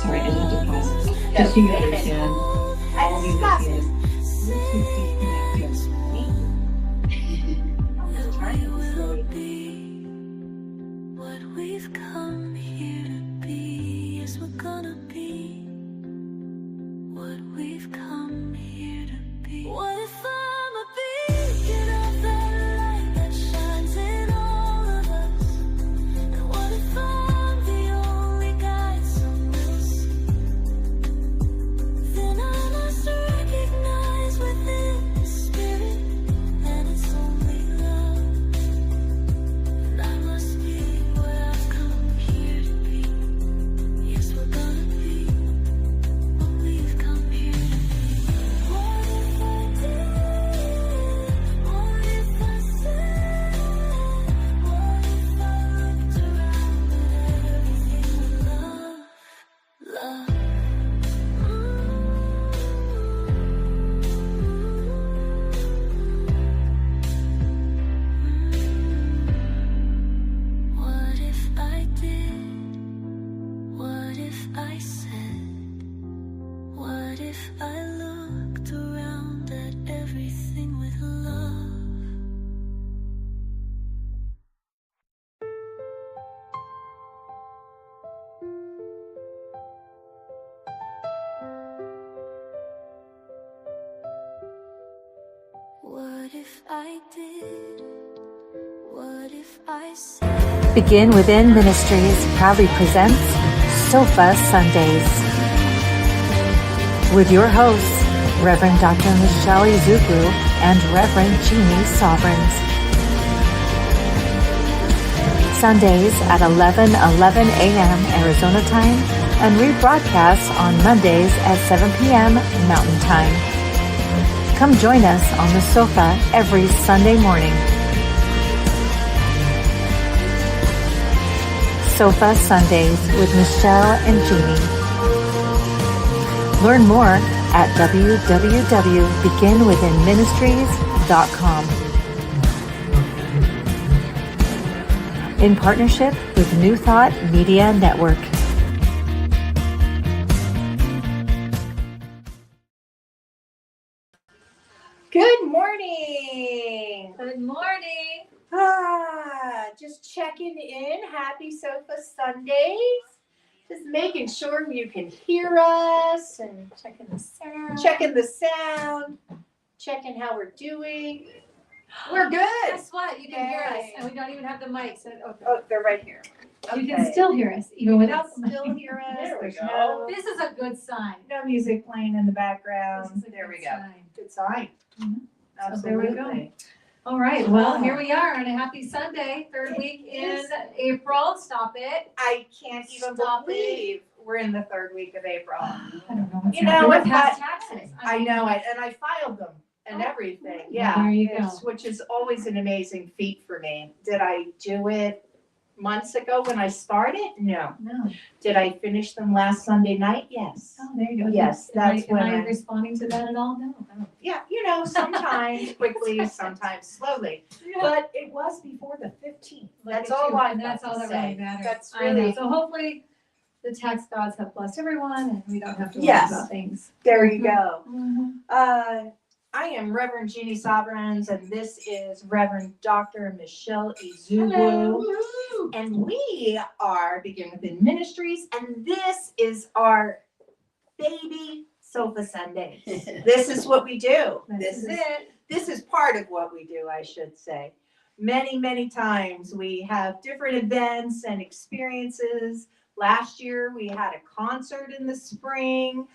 sorry, I need to pause. Just so you understand, all of you that is, I'm trying to be. What we've come here to be is we're gonna be what we've come here to be. What if I'm a beacon of that light that shines in all of us? And what if I'm the only guide some will see? Then I must recognize within the spirit that it's only love. And I must be what I've come here to be. Yes, we're gonna be what we've come here to be. What if I did? What if I said? What if I looked around at everything with love? Love. What if I did? What if I said? What if I looked around at everything with love? What if I did? What if I said? Begin Within Ministries proudly presents Sofa Sundays with your hosts, Reverend Dr. Michelle Izuku and Reverend Jeannie Sovereigns. Sundays at 11:11 a.m. Arizona time and rebroadcasts on Mondays at 7 p.m. Mountain Time. Come join us on the sofa every Sunday morning. Sofa Sundays with Michelle and Jeannie. Learn more at www.beginwithinministries.com. In partnership with New Thought Media Network. Good morning. Good morning. Just checking in. Happy Sofa Sundays. Just making sure you can hear us and checking the sound, checking how we're doing. We're good. Guess what? You can hear us, and we don't even have the mics. Oh, they're right here. You can still hear us, even without the mic. Still hear us. There we There's go. This is a good sign. no music playing in the background. This is a There good we go. sign. Good sign. Mhm. So Absolutely. there we go. All right. Well, here we are on a happy Sunday, third week in April. Stop it. I can't even Stop believe we're in the third week of April. I don't know what's You know, happening. We're if past taxes. I know, and I filed them and everything. well, Yeah, there you go. which is always an amazing feat for me. Did I do it months ago when I started? No. No. Did I finish them last Sunday night? Yes. Oh, there you go. Yes, that's am when I I- responding to that at all? No. Yeah, sometimes quickly, sometimes slowly. But it was before the 15th. That's Look at all you, I and that's all that say. really matters. That's I know. really, So hopefully the tax gods have blessed everyone and we don't have to worry Yes. about things. there you go. Mhm. I am Reverend Jeannie Sovereigns, and this is Reverend Dr. Michelle Izuku. Hello. And we are Begin Within Ministries, and this is our baby Sofa Sundays. This is what we do. This is it. This is part of what we do, I should say. Many, many times we have different events and experiences. Last year we had a concert in the spring.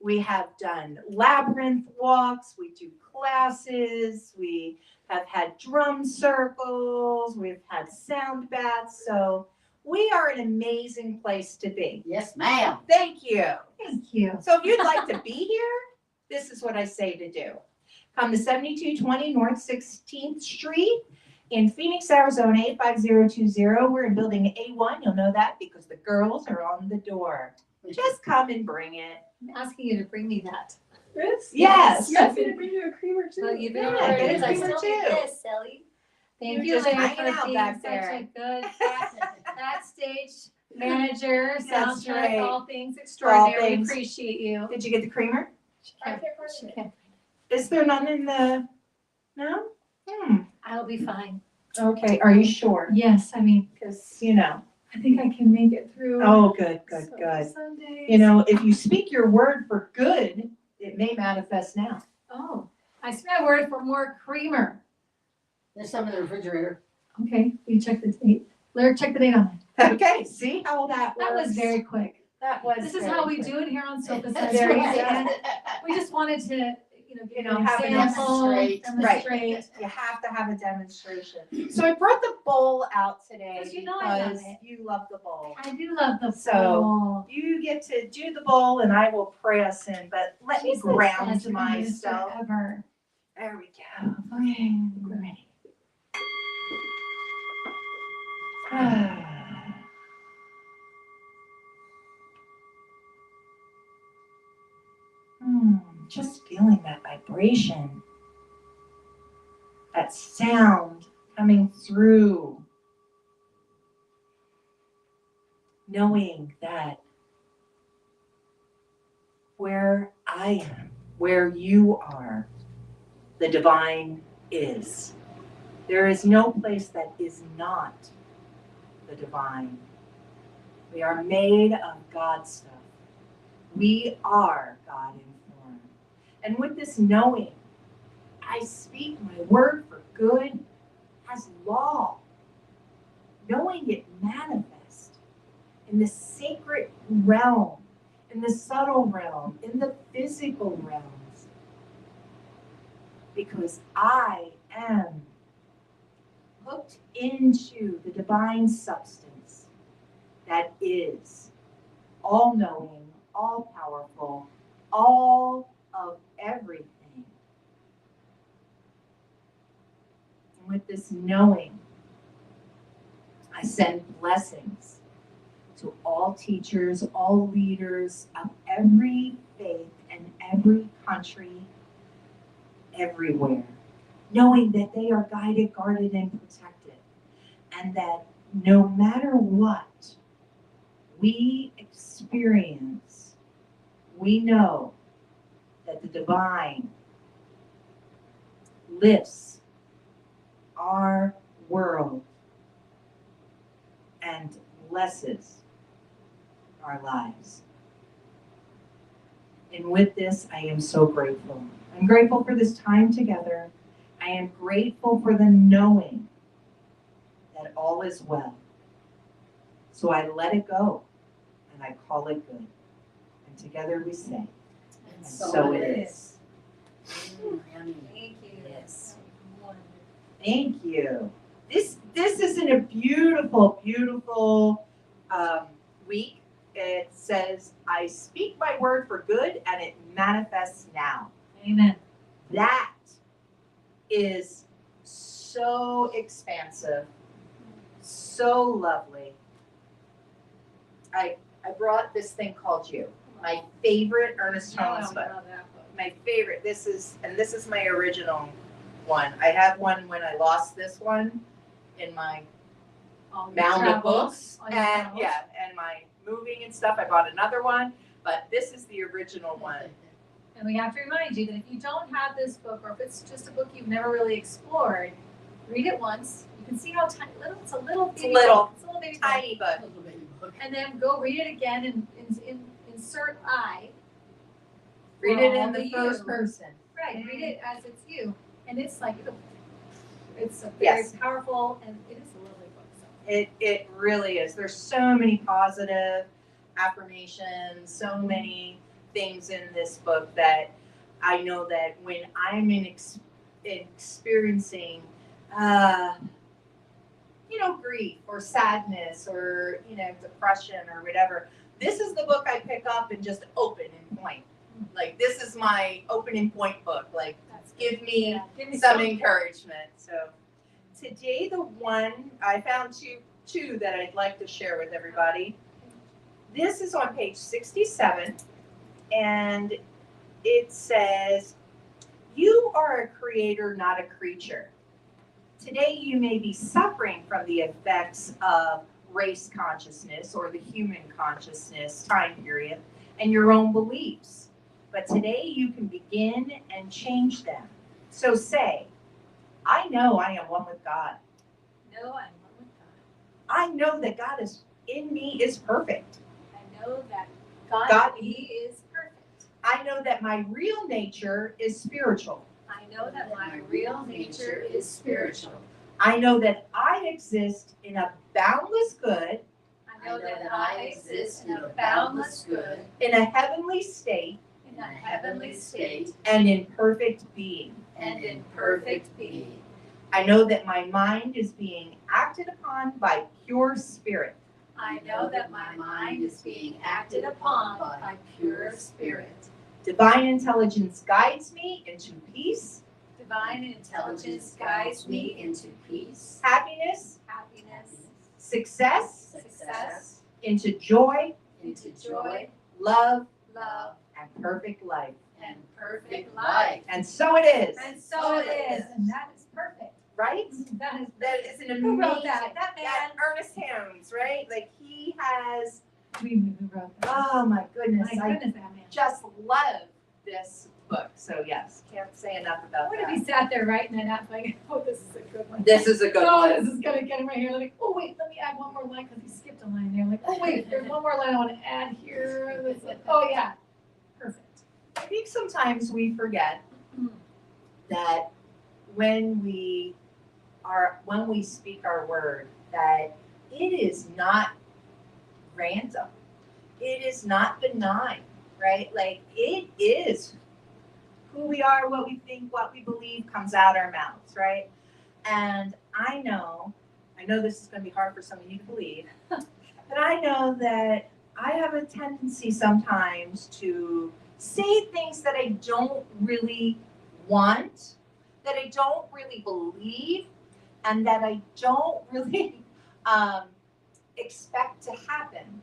We have done labyrinth walks. We do classes. We have had drum circles. We've had sound baths. So we are an amazing place to be. Yes, ma'am. Thank you. Thank you. So if you'd like to be here, this is what I say to do. Come to 7220 North 16th Street in Phoenix, Arizona, 85020. We're in building A1. You'll know that because the girls are on the door. Just come and bring it. I'm asking you to bring me that. Yes. You asked me to bring you a creamer too. Well, you've been Yeah, over get it. a I creamer still need too. this, Sally. Thank You're you, just Larry, hanging for out being back such there. a good backstage manager, That's soundtrack, right. all things extraordinary. We things. appreciate you. Did you get the creamer? She can't. Is there none in the, no? I'll be fine. Okay, are you sure? Yes, I mean, Because, you know, I think I can make it through. oh, good, good, So, good. Sundays. You know, if you speak your word for good, it may manifest now. Oh, I see my word for more creamer. There's some in the refrigerator. Okay, you check the date. Lyric, check the date on it. Okay, see how that works? That was very quick. That was This is very how we quick. do it here on Sofa That's Sundays. right. And we just wanted to, give an have an example, demonstrate. demonstrate. You have to have a demonstration. So I brought the bowl out today Because you know I love because it. you love the bowl. I do love the So, bowl. You get to do the bowl and I will pray us in, but let me She's the ground best minister myself. Ever. There we go. Okay, we're ready. Just feeling that vibration, that sound coming through, knowing that where I am, where you are, the divine is. There is no place that is not the divine. We are made of God's stuff. We are God in form. And with this knowing, I speak my word for good as law. Knowing it manifests in the sacred realm, in the subtle realm, in the physical realms. Because I am hooked into the divine substance that is all-knowing, all-powerful, all of everything. And with this knowing, I send blessings to all teachers, all leaders of every faith and every country, everywhere, knowing that they are guided, guarded, and protected, and that no matter what we experience, we know that the divine lifts our world and blesses our lives. And with this, I am so grateful. I'm grateful for this time together. I am grateful for the knowing that all is well. So I let it go and I call it good. And together we say, and so it is. Yummy. Thank you. Yes. Thank you. This is in a beautiful, beautiful week. It says, I speak my word for good and it manifests now. Amen. That is so expansive, so lovely. I brought this thing called You, my favorite Ernest Holmes book. My favorite. This is my original one. I have one when I lost this one in my mound of books, and and my moving and stuff. I bought another one, but this is the original one. And we have to remind you that if you don't have this book, or if it's just a book you've never really explored, read it once. You can see how tiny, little, it's a little baby book. It's a little baby book. Tiny book. Little baby book. And then go read it again and insert I. Read for it all in the first you. person. Right, read it as it's you. And it's like, it's a very Yes. powerful, and it is a lovely book. So. It really is. There's so many positive affirmations, so many things in this book that I know that when I'm experiencing, grief or sadness or, depression or whatever, this is the book I pick up and just open and point. Like, this is my open and point book. Like, give me some encouragement. So today, the one, I found two that I'd like to share with everybody. This is on page 67, and it says, you are a creator, not a creature. Today, you may be suffering from the effects of race consciousness or the human consciousness time period and your own beliefs. But today you can begin and change them. So say, I know I am one with God. No, I'm one with God. I know that God is in me is perfect. I know that God, God- in me is perfect. I know that my real nature is spiritual. I know that my real nature is spiritual. I know that I exist in a boundless good, I know that I exist in a boundless good, in a heavenly state, in a heavenly state, and in perfect being. and in perfect being. I know that my mind is being acted upon by pure spirit. I know that my mind is being acted upon by pure spirit. Divine intelligence guides me into peace, Divine intelligence guides me into peace, happiness, happiness, success, success, into joy, into joy, love, love, and perfect life. and perfect life. And so it is, And so it is. And that is perfect. right? That is That is an Who amazing, wrote that? That man. that Ernest Helms, right? Like he has, who wrote that. oh my goodness, My I goodness, that man. just love this book. So yes, can't say enough about What if that. he sat there writing that out like, oh, this is a good one. This is a good Oh, one. this is gonna get him right here. Like, oh wait, let me add one more line because he skipped a line there. Like, oh wait, there's one more line I want to add here. Oh yeah, perfect. I think sometimes we forget that when we speak our word, that it is not random. It is not benign, right? Like it is who we are, what we think, what we believe comes out our mouths, right? And I know this is going to be hard for some of you to believe, but I know that I have a tendency sometimes to say things that I don't really want, that I don't really believe, and that I don't really expect to happen.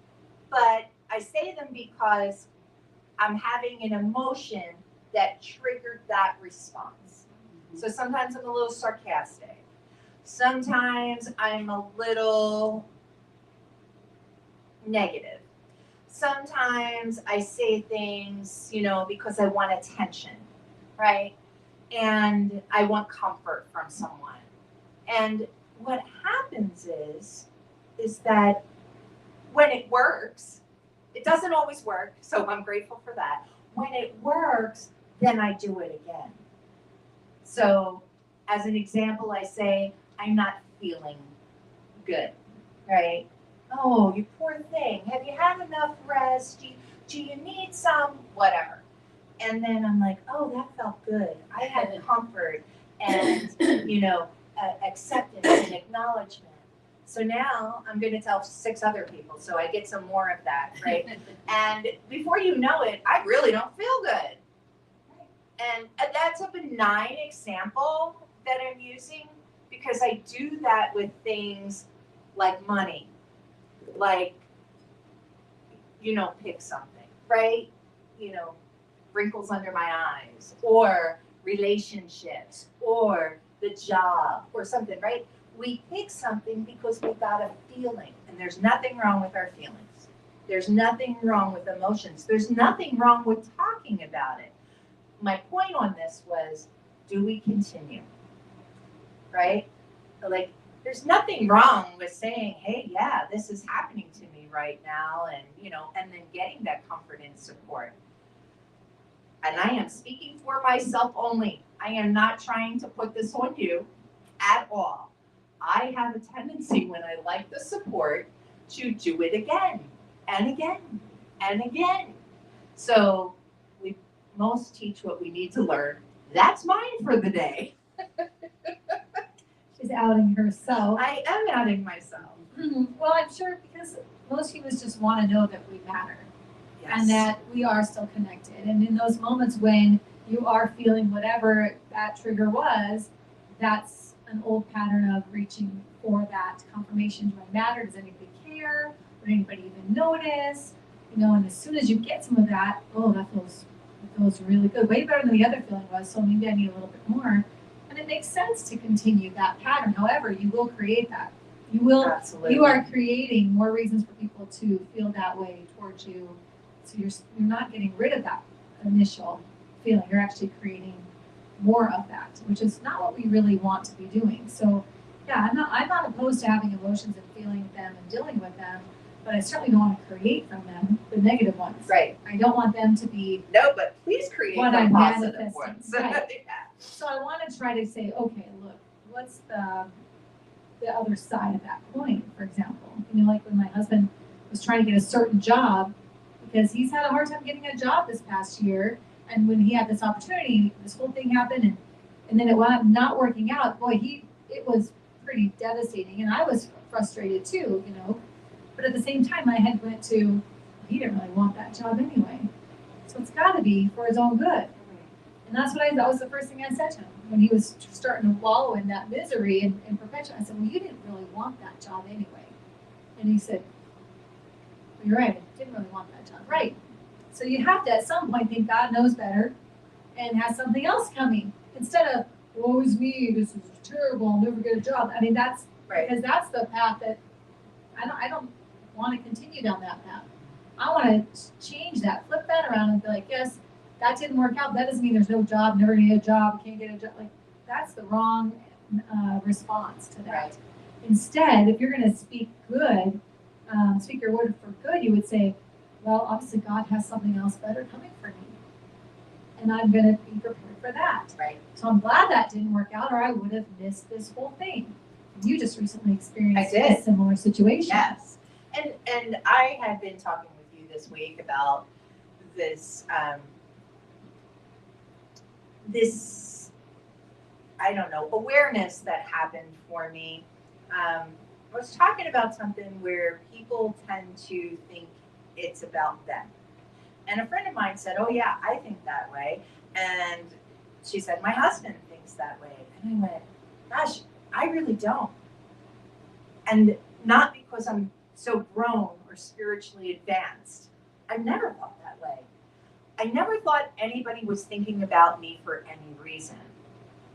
But I say them because I'm having an emotion that triggered that response. So sometimes I'm a little sarcastic. Sometimes I'm a little negative. Sometimes I say things, because I want attention, right? And I want comfort from someone. And what happens is that when it works, it doesn't always work, so I'm grateful for that. When it works, then I do it again. So as an example, I say, I'm not feeling good, right? Oh, you poor thing. Have you had enough rest? Do you need some? Whatever. And then I'm like, oh, that felt good. I had comfort and, acceptance and acknowledgement. So now I'm going to tell 6 other people, so I get some more of that, right? And before you know it, I really don't feel good. And that's a benign example that I'm using because I do that with things like money, like, pick something, right? Wrinkles under my eyes, or relationships, or the job, or something, right? We pick something because we got a feeling, and there's nothing wrong with our feelings. There's nothing wrong with emotions. There's nothing wrong with talking about it. My point on this was, do we continue? Right? Like, there's nothing wrong with saying, hey, yeah, this is happening to me right now, and and then getting that comfort and support. And I am speaking for myself only. I am not trying to put this on you at all. I have a tendency when I like the support to do it again and again and again. So we most teach what we need to learn. That's mine for the day. She's outing herself. I am outing myself. Well, I'm sure because most humans just want to know that we matter. Yes. And that we are still connected. And in those moments when you are feeling whatever that trigger was, that's an old pattern of reaching for that confirmation. Do I matter? Does anybody care? Would anybody even notice? And as soon as you get some of that, oh, that feels really good. Way better than the other feeling was. So maybe I need a little bit more. And it makes sense to continue that pattern. However, you will create that Absolutely. you are creating more reasons for people to feel that way towards you. So you're not getting rid of that initial feeling. You're actually creating more of that, which is not what we really want to be doing. So yeah, I'm not opposed to having emotions and feeling them and dealing with them, but I certainly don't want to create from them the negative ones. Right. I don't want them to be No, but please create what the I'm positive manifesting. ones. Right. Yeah. So I want to try to say, okay, look, what's the other side of that coin, for example? You know, like when my husband was trying to get a certain job, because he's had a hard time getting a job this past year, and when he had this opportunity, this whole thing happened, and then it wound up not working out. Boy, it was pretty devastating, and I was frustrated too, you know. But at the same time, my head went to, he didn't really want that job anyway, so it's got to be for his own good. And that's what that was the first thing I said to him when he was starting to wallow in that misery and perpetuation. I said, well, you didn't really want that job anyway. And he said, well, you're right, I didn't really want that job. Right. So you have to at some point think God knows better and has something else coming. Instead of, woe is me, this is terrible, I'll never get a job. I mean, that's Right. because that's the path that I don't want to continue down that path. I want to change that, flip that around and be like, yes, that didn't work out. That doesn't mean there's no job, never gonna get a job, can't get a job. Like, that's the wrong response to that. Right. Instead, if you're gonna speak good, speak your word for good, you would say, well, obviously God has something else better coming for me. And I'm gonna be prepared for that. Right. So I'm glad that didn't work out, or I would have missed this whole thing. You just recently experienced I did. a similar situation. Yes. And I had been talking with you this week about this this I don't know, awareness that happened for me. I was talking about something where people tend to think it's about them. And a friend of mine said, oh yeah, I think that way. And she said, my husband thinks that way. And I went, gosh, I really don't. And not because I'm so grown or spiritually advanced. I've never thought that way. I never thought anybody was thinking about me for any reason,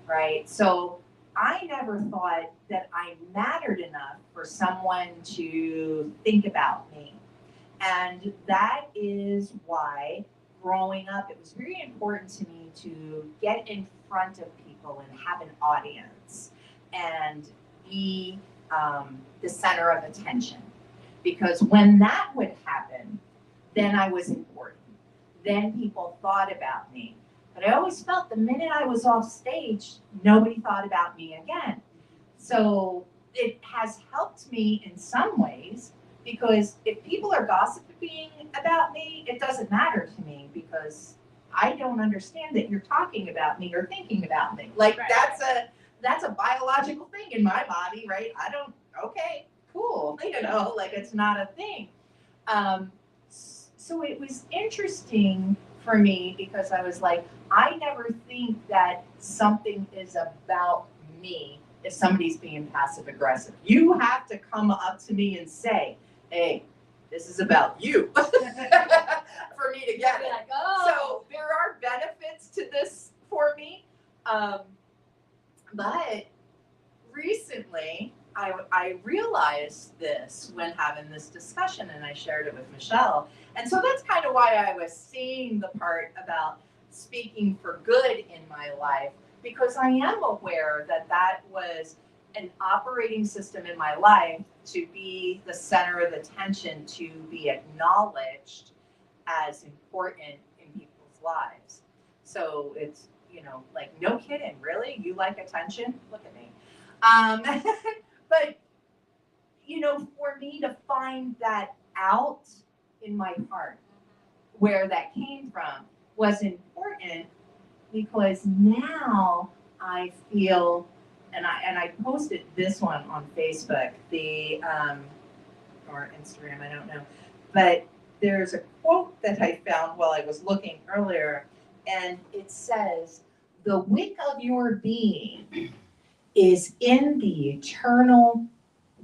right? So I never thought that I mattered enough for someone to think about me. And that is why growing up, it was very important to me to get in front of people and have an audience and be the center of attention. Because when that would happen, then I was important. Then people thought about me. But I always felt the minute I was off stage, nobody thought about me again. So it has helped me in some ways, because if people are gossiping about me, it doesn't matter to me, because I don't understand that you're talking about me or thinking about me. Like, Right. that's a biological thing in my body, right? I don't, okay, cool, you know, like it's not a thing. So it was interesting for me, because I was like, I never think that something is about me if somebody's being passive aggressive. You have to come up to me and say, hey, this is about you for me to get it. Like, oh. So there are benefits to this for me. But recently, I realized this when having this discussion, and I shared it with Michelle. And so that's kind of why I was seeing the part about speaking for good in my life, because I am aware that that was an operating system in my life to be the center of attention, to be acknowledged as important in people's lives. So it's, you know, like, no kidding, really? You like attention? Look at me. But, you know, for me to find that out in my heart, where that came from, was important, because now I feel, and I posted this one on Facebook, or Instagram, I don't know, but there's a quote that I found while I was looking earlier, and it says, the wick of your being is in the eternal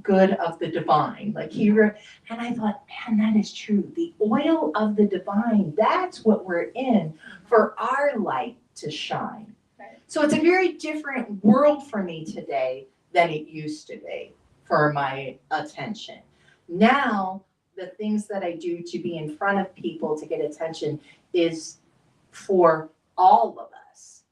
good of the divine. Like he wrote, and I thought, man, that is true. The oil of the divine, that's what we're in for our light to shine. Right. So it's a very different world for me today than it used to be. for my attention. Now, the things that I do to be in front of people to get attention is for all of us.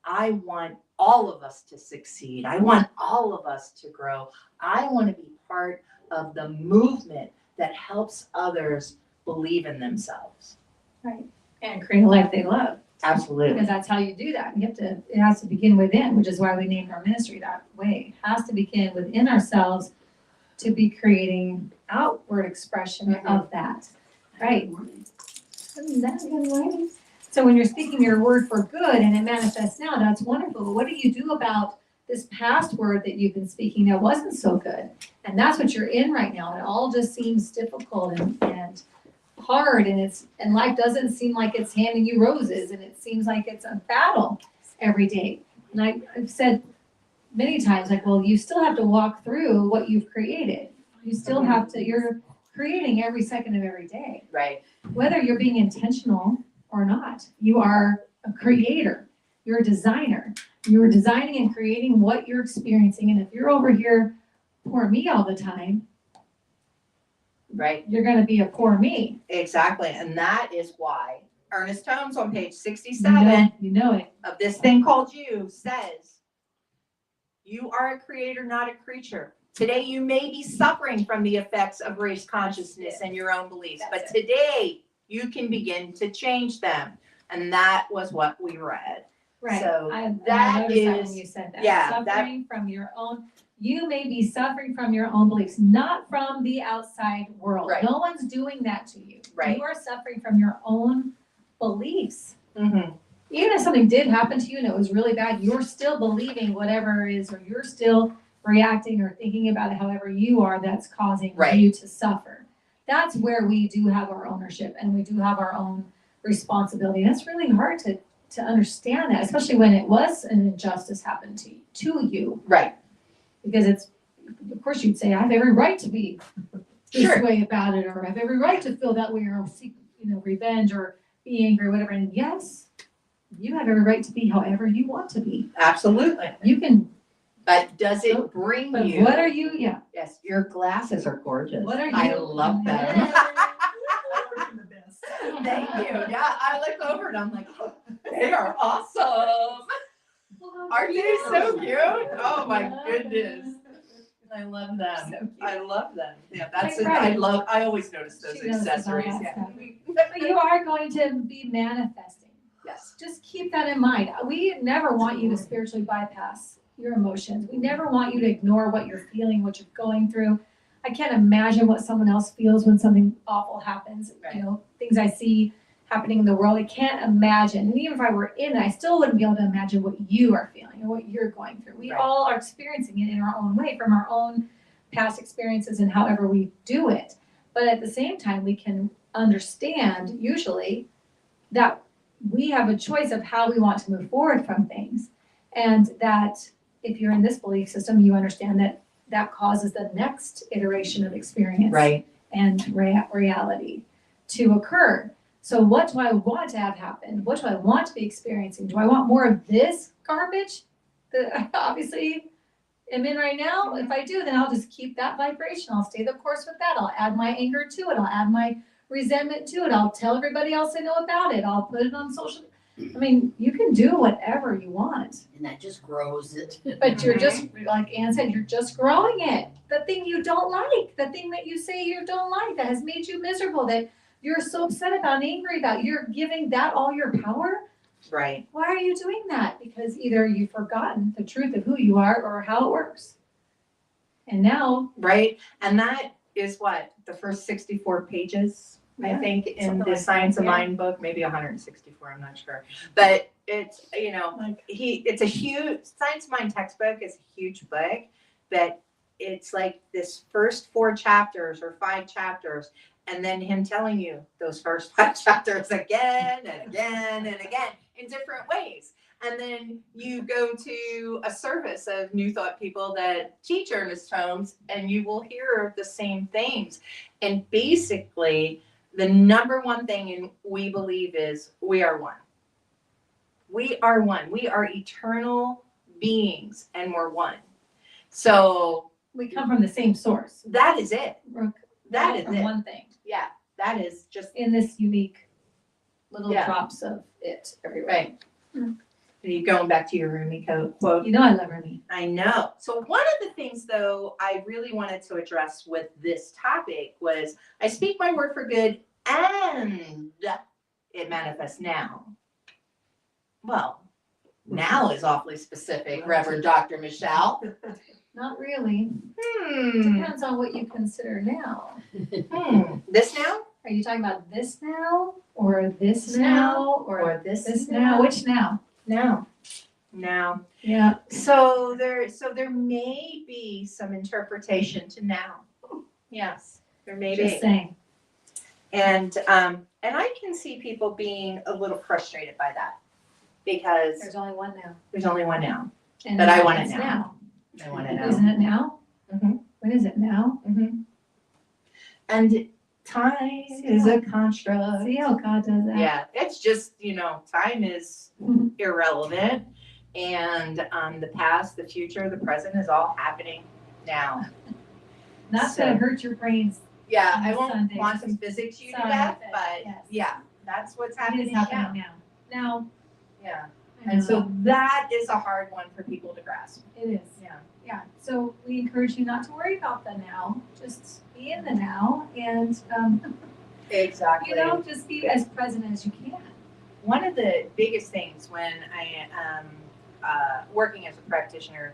I want all of us to succeed. I want all of us to grow. I want to be part of the movement that helps others believe in themselves. Right. And create a life they love. Absolutely. Because that's how you do that. It has to begin within, which is why we named our ministry that way. It has to begin within ourselves to be creating outward expression of that. Right. So when you're speaking your word for good and it manifests now, that's wonderful. But what do you do about this past word that you've been speaking that wasn't so good? And that's what you're in right now. It all just seems difficult and hard, and life doesn't seem like it's handing you roses, and it seems like it's a battle every day. And I've said many times, like, well, you still have to walk through what you've created. You still have to, you're creating every second of every day. Right. Whether you're being intentional or not, you are a creator. You're a designer. You're designing and creating what you're experiencing. And if you're over here, poor me all the time, Right. you're going to be a poor me. Exactly. And that is why Ernest Holmes on page 67 You know it. of This Thing Called You says, you are a creator, not a creature. Today, you may be suffering from the effects of race consciousness and your own beliefs, but today you can begin to change them. And that was what we read. Right. So I that noticed that is- when you said that. yeah, Suffering from your own, you may be suffering from your own beliefs, not from the outside world. Right. No one's doing that to you. Right. You are suffering from your own beliefs. Mm-hmm. Even if something did happen to you and it was really bad, you're still believing whatever it is, or you're still reacting or thinking about it however you are, that's causing Right. you to suffer. That's where we do have our ownership and we do have our own responsibility. That's really hard to understand that, especially when it was an injustice happened to you. Right. Because it's, of course you'd say, I have every right to be this Sure. way about it, or I have every right to feel that way, or seek, revenge, or be angry, or whatever. And yes, you have every right to be however you want to be. Absolutely. You can, But does it bring but you? what are you, yeah. Yes, your glasses are gorgeous. What are I you- love them. The best. Thank you. Yeah, I look over and I'm like, oh, they are awesome. Aren't they so cute? Oh my goodness. I love them. So cute. I love them. Yeah, that's Like, it. right. I always notice those She notices all accessories. that Yeah. stuff. But you are going to be manifesting. Yes. Just keep that in mind. We never want you to spiritually bypass your emotions. We never want you to ignore what you're feeling, what you're going through. I can't imagine what someone else feels when something awful happens. Right. Things I see happening in the world, I can't imagine. And even if I were in it, I still wouldn't be able to imagine what you are feeling or what you're going through. We Right. all are experiencing it in our own way from our own past experiences and however we do it. But at the same time, we can understand usually that we have a choice of how we want to move forward from things. And that if you're in this belief system, you understand that that causes the next iteration of experience Right. and reality to occur. So what do I want to have happen? What do I want to be experiencing? Do I want more of this garbage that I obviously am in right now? If I do, then I'll just keep that vibration. I'll stay the course with that. I'll add my anger to it. I'll add my resentment to it. I'll tell everybody else I know about it. I'll put it on social. I mean, you can do whatever you want, And that just grows it. but you're just, like Ann said, you're just growing it. The thing you don't like, the thing that you say you don't like, that has made you miserable, that you're so upset about, angry about, you're giving that all your power. Right. Why are you doing that? Because either you've forgotten the truth of who you are or how it works. And now, Right. And that is what, the first 64 pages, I Yeah, think, in something the like Science that, of yeah. Mind book, maybe 164, I'm not sure. But it's, it's a huge, Science of Mind textbook is a huge book, but it's like this first 4 chapters or 5 chapters, and then him telling you those first 5 chapters again and again and again in different ways. And then you go to a service of New Thought people that teach Ernest Holmes, and you will hear the same things. And basically, the number one thing we believe is we are one. We are one. We are eternal beings, and we're one. So We come from the same source. That is it. We're That is from it. one thing Yeah, that is just, in this unique little Yeah. drops of it everywhere. right. Mm. Are you going back to your Rumi quote? You know I love Rumi. I know. So one of the things though I really wanted to address with this topic was I speak my word for good and it manifests now. Well, now is awfully specific, Reverend Dr. Michelle. Not really. Depends on what you consider now. This now? Are you talking about this now, or this This now, or Or this now? Which now? Now. Now. Yeah. So there may be some interpretation to now. Yes, there may Just be. saying. And I can see people being a little frustrated by that because There's only one now. there's only one now. And But I want it it's now. I want to know. Isn't it now? Mhm. When is it now? And time is a construct. See how God does that? Yeah, it's just, time is Mhm. irrelevant. And the past, the future, the present is all happening now. Not to hurt your brains. Yeah, On I won't Sunday, quantum physics you to Sorry, death, but but yes. yeah, that's what's It happening is now. happening now. Now. Yeah, I and know. so that is a hard one for people to grasp. It is. Yeah. Yeah. So we encourage you not to worry about the now. Just be in the now, and Exactly. just be as present as you can. One of the biggest things when I am working as a practitioner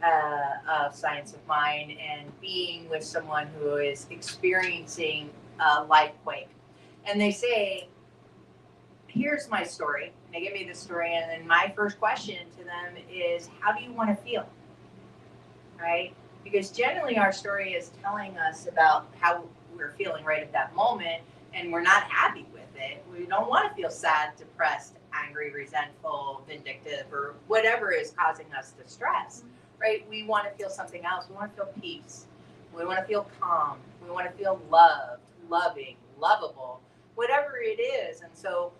of science of mind and being with someone who is experiencing a life quake, and they say, here's my story. They give me the story, and then my first question to them is, how do you want to feel? Right? Because generally our story is telling us about how we're feeling right at that moment, and we're not happy with it. We don't want to feel sad, depressed, angry, resentful, vindictive, or whatever is causing us distress, right? We want to feel something else. We want to feel peace. We want to feel calm. We want to feel loved, loving, lovable, whatever it is. And so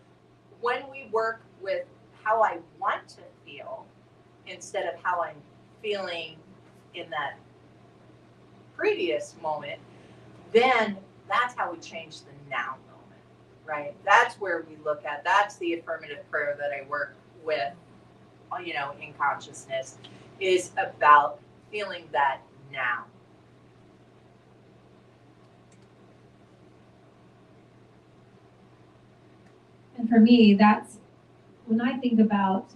when we work with how I want to feel instead of how I'm feeling in that previous moment, then that's how we change the now moment, right? That's where we look at, that's the affirmative prayer that I work with, in consciousness, is about feeling that now. And for me, that's when I think about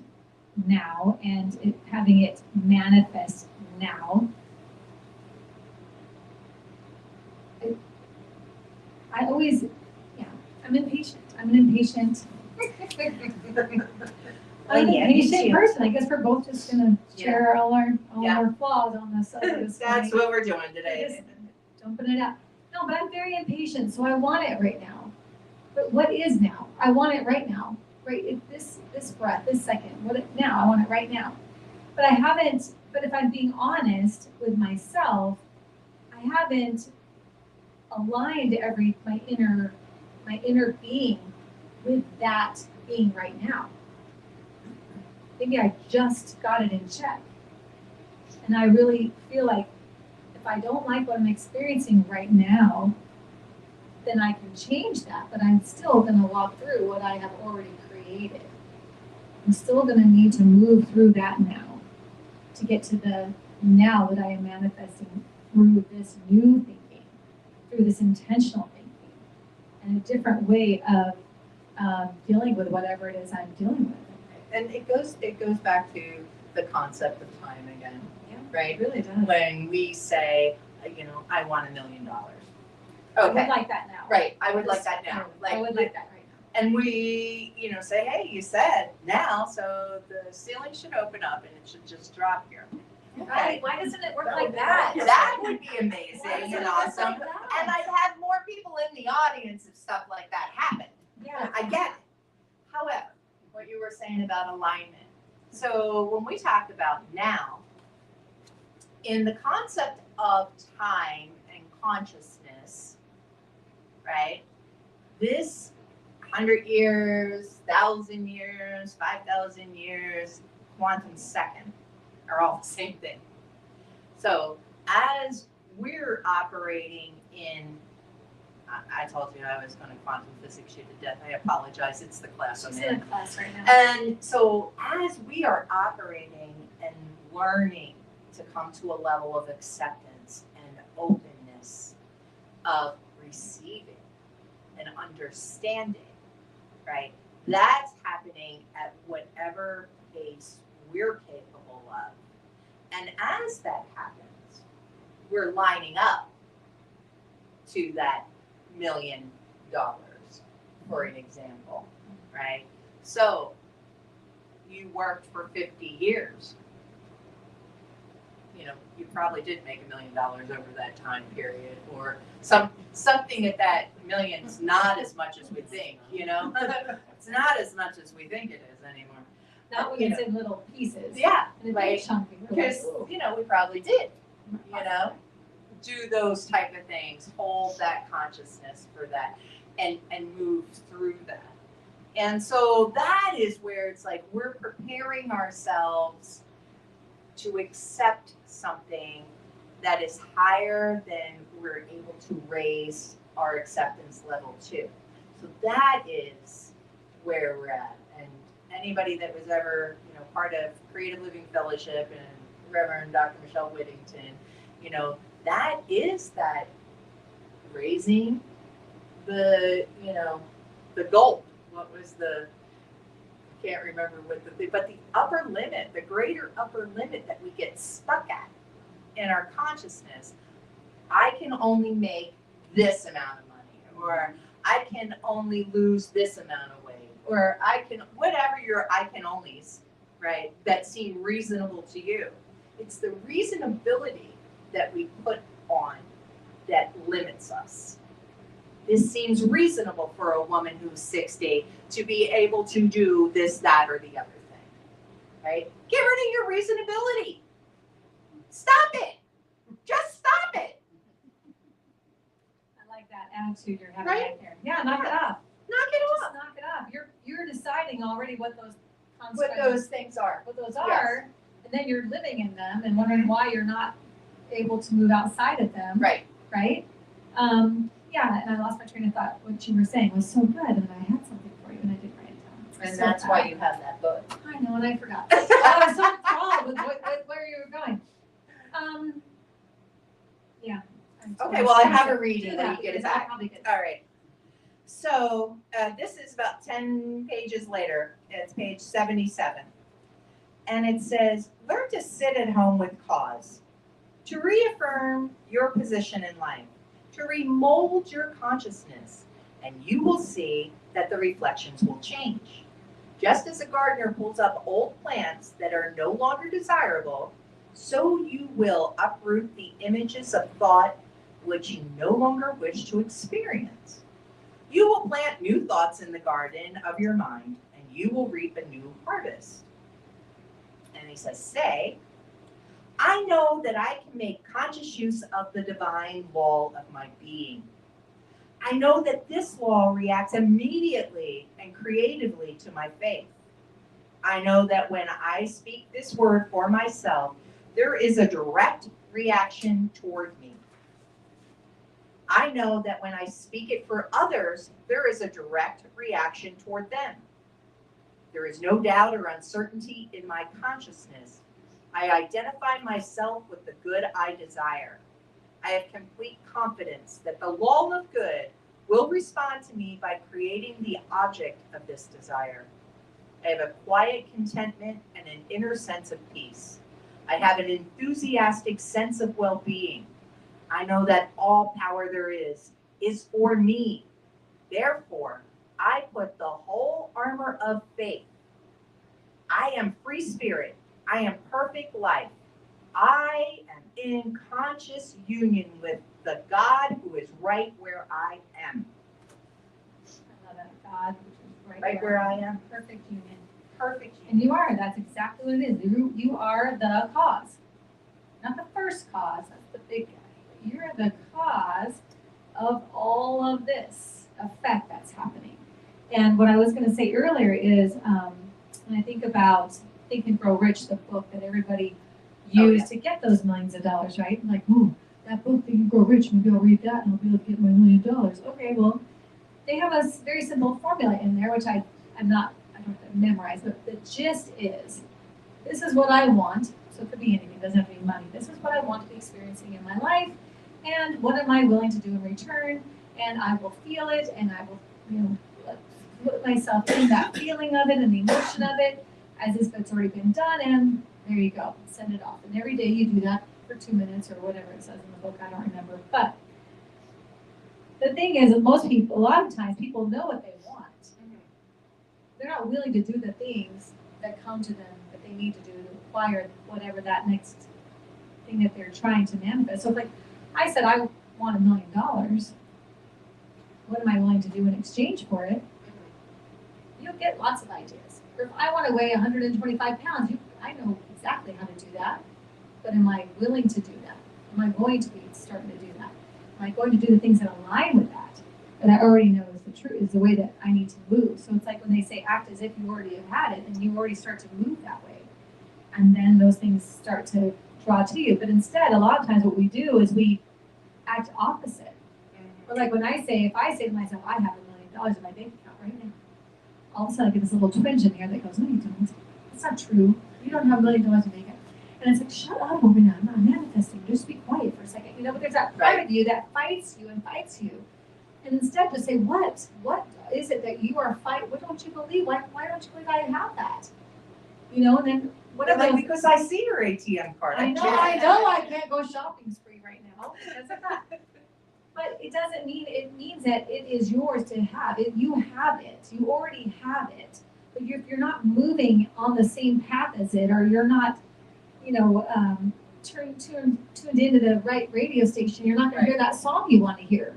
now and having it manifest now. I always, I'm impatient. I'm an impatient. I'm an impatient person. I guess we're both just gonna share all our flaws on the subject. That's what we're doing today. Dumping it out. No, but I'm very impatient, so I want it right now. But what is now? I want it right now. Right, this breath, this second. Now? I want it right now. But I haven't. But if I'm being honest with myself, I haven't aligned my inner being with that being right now. Maybe I just got it in check, and I really feel like if I don't like what I'm experiencing right now, then I can change that, but I'm still going to walk through what I have already created. I'm still going to need to move through that now to get to the now that I am manifesting through this new thinking, through this intentional thinking, and a different way of dealing with whatever it is I'm dealing with. And it goes back to the concept of time again, right? It really does. When we say, I want $1 million. I Okay, would like that now. right. I would like that now. I would like that right now. And we, say, hey, you said now, so the ceiling should open up and it should just drop here. Okay. Why doesn't it work like that? That would be amazing Why doesn't and it work awesome. like that? And I'd have more people in the audience if stuff like that happened. Yeah. I get it. However, what you were saying about alignment. So when we talk about now, in the concept of time and consciousness, right? This 100 years, 1,000 years, 5,000 years, quantum second are all the same thing. So as we're operating in, I told you I was going to quantum physics you to death. I apologize. It's the class I'm She's in. in a class right now. And so as we are operating and learning to come to a level of acceptance and openness of receiving and understanding, right? That's happening at whatever pace we're capable of. And as that happens, we're lining up to that $1 million, for an example, right? So you worked for 50 years. You know, you probably did make $1 million over that time period, or something at that million's not as much as we think, you know? It's not as much as we think it is anymore. Not when You it's know. in little pieces. Yeah, In a like, big chunk. You're like, because, ooh. you know, we probably did, you know? Do those type of things, hold that consciousness for that, and move through that. And so that is where it's like we're preparing ourselves to accept something that is higher than we're able to raise our acceptance level to. So that is where we're at. And anybody that was ever, you know, part of Creative Living Fellowship and Reverend Dr. Michelle Whittington, you know, that is that raising the, you know, the goal. What was the, I can't remember what the thing, but the upper limit, the greater upper limit that we get stuck at in our consciousness. I can only make this amount of money, or I can only lose this amount of weight, or I can, whatever your I can onlys, right, that seem reasonable to you. It's the reasonability that we put on that limits us. This seems reasonable for a woman who's 60 to be able to do this, that, or the other thing, right? Get rid of your reasonability. Stop it. Just stop it. I like that attitude you're having Right? right there. Yeah, knock it off. Knock it Just off. knock it off. You're deciding already what those What those things are. are, and then you're living in them and wondering why you're not able to move outside of them. Right. Right? Yeah, and I lost my train of thought. What you were saying was so good, and I had something for you, and I didn't write it down. And So that's bad. why you have that book. I know, and I forgot. I was so enthralled with where you were going. Yeah. Okay, well, I have a reading Do when that, you get it because I'll back. probably get All right. So this is about 10 pages later. It's page 77. And it says, learn to sit at home with cause, to reaffirm your position in life, to remold your consciousness, and you will see that the reflections will change. Just as a gardener pulls up old plants that are no longer desirable, so you will uproot the images of thought which you no longer wish to experience. You will plant new thoughts in the garden of your mind, and you will reap a new harvest. And he says, say, I know that I can make conscious use of the divine law of my being. I know that this law reacts immediately and creatively to my faith. I know that when I speak this word for myself, there is a direct reaction toward me. I know that when I speak it for others, there is a direct reaction toward them. There is no doubt or uncertainty in my consciousness. I identify myself with the good I desire. I have complete confidence that the law of good will respond to me by creating the object of this desire. I have a quiet contentment and an inner sense of peace. I have an enthusiastic sense of well-being. I know that all power there is for me. Therefore, I put the whole armor of faith. I am free spirit. I am perfect life. I am in conscious union with the God who is right where I am. I love that. God, which is Right where I am. Perfect union. Perfect union. And you are. That's exactly what it is. You are the cause. Not the first cause. That's the big guy. You're the cause of all of this effect that's happening. And what I was going to say earlier is, when I think about Think and Grow Rich, the book that everybody use yeah. to get those millions of dollars, right? Like, ooh, that book, Think and Grow Rich, maybe I'll read that and I'll be able to get my $1 million. Okay, well, they have a very simple formula in there, which I don't have to memorize, but the gist is, this is what I want. So it could be anything, it doesn't have to be money. This is what I want to be experiencing in my life, and what am I willing to do in return? And I will feel it, and I will, put myself in that feeling of it and the emotion of it as if it's already been done, and there you go, send it off. And every day you do that for 2 minutes or whatever it says in the book, I don't remember. But the thing is, that most people, a lot of times, people know what they want. They're not willing to do the things that come to them that they need to do to acquire whatever that next thing that they're trying to manifest. So, like I said, I want $1 million. What am I willing to do in exchange for it? You'll get lots of ideas. Or if I want to weigh 125 pounds, I know exactly how to do that. But am I willing to do that? Am I going to be starting to do that? Am I going to do the things that align with that? That I already know is the truth, is the way that I need to move. So it's like when they say act as if you already have had it, and you already start to move that way. And then those things start to draw to you. But instead, a lot of times what we do is we act opposite. Or like when if I say to myself, I have $1 million in my bank account right now, all of a sudden I get this little twinge in there that goes, no, you don't. That's not true. You don't have $1 million in bank account. And it's like, shut up, Obina, I'm not manifesting. Just be quiet for a second. But there's that part of you that fights you and fights you. And instead to say, what is it that you are fighting? What don't you believe? Why don't you believe I have that? And then whatever. Like, because I see your ATM card. I know I can't go shopping spree right now because of that. But it doesn't mean, it means that it is yours to have. You have it. You already have it. But if you're not moving on the same path as it, or you're not, tuned into the right radio station, you're not going to hear that song you want to hear.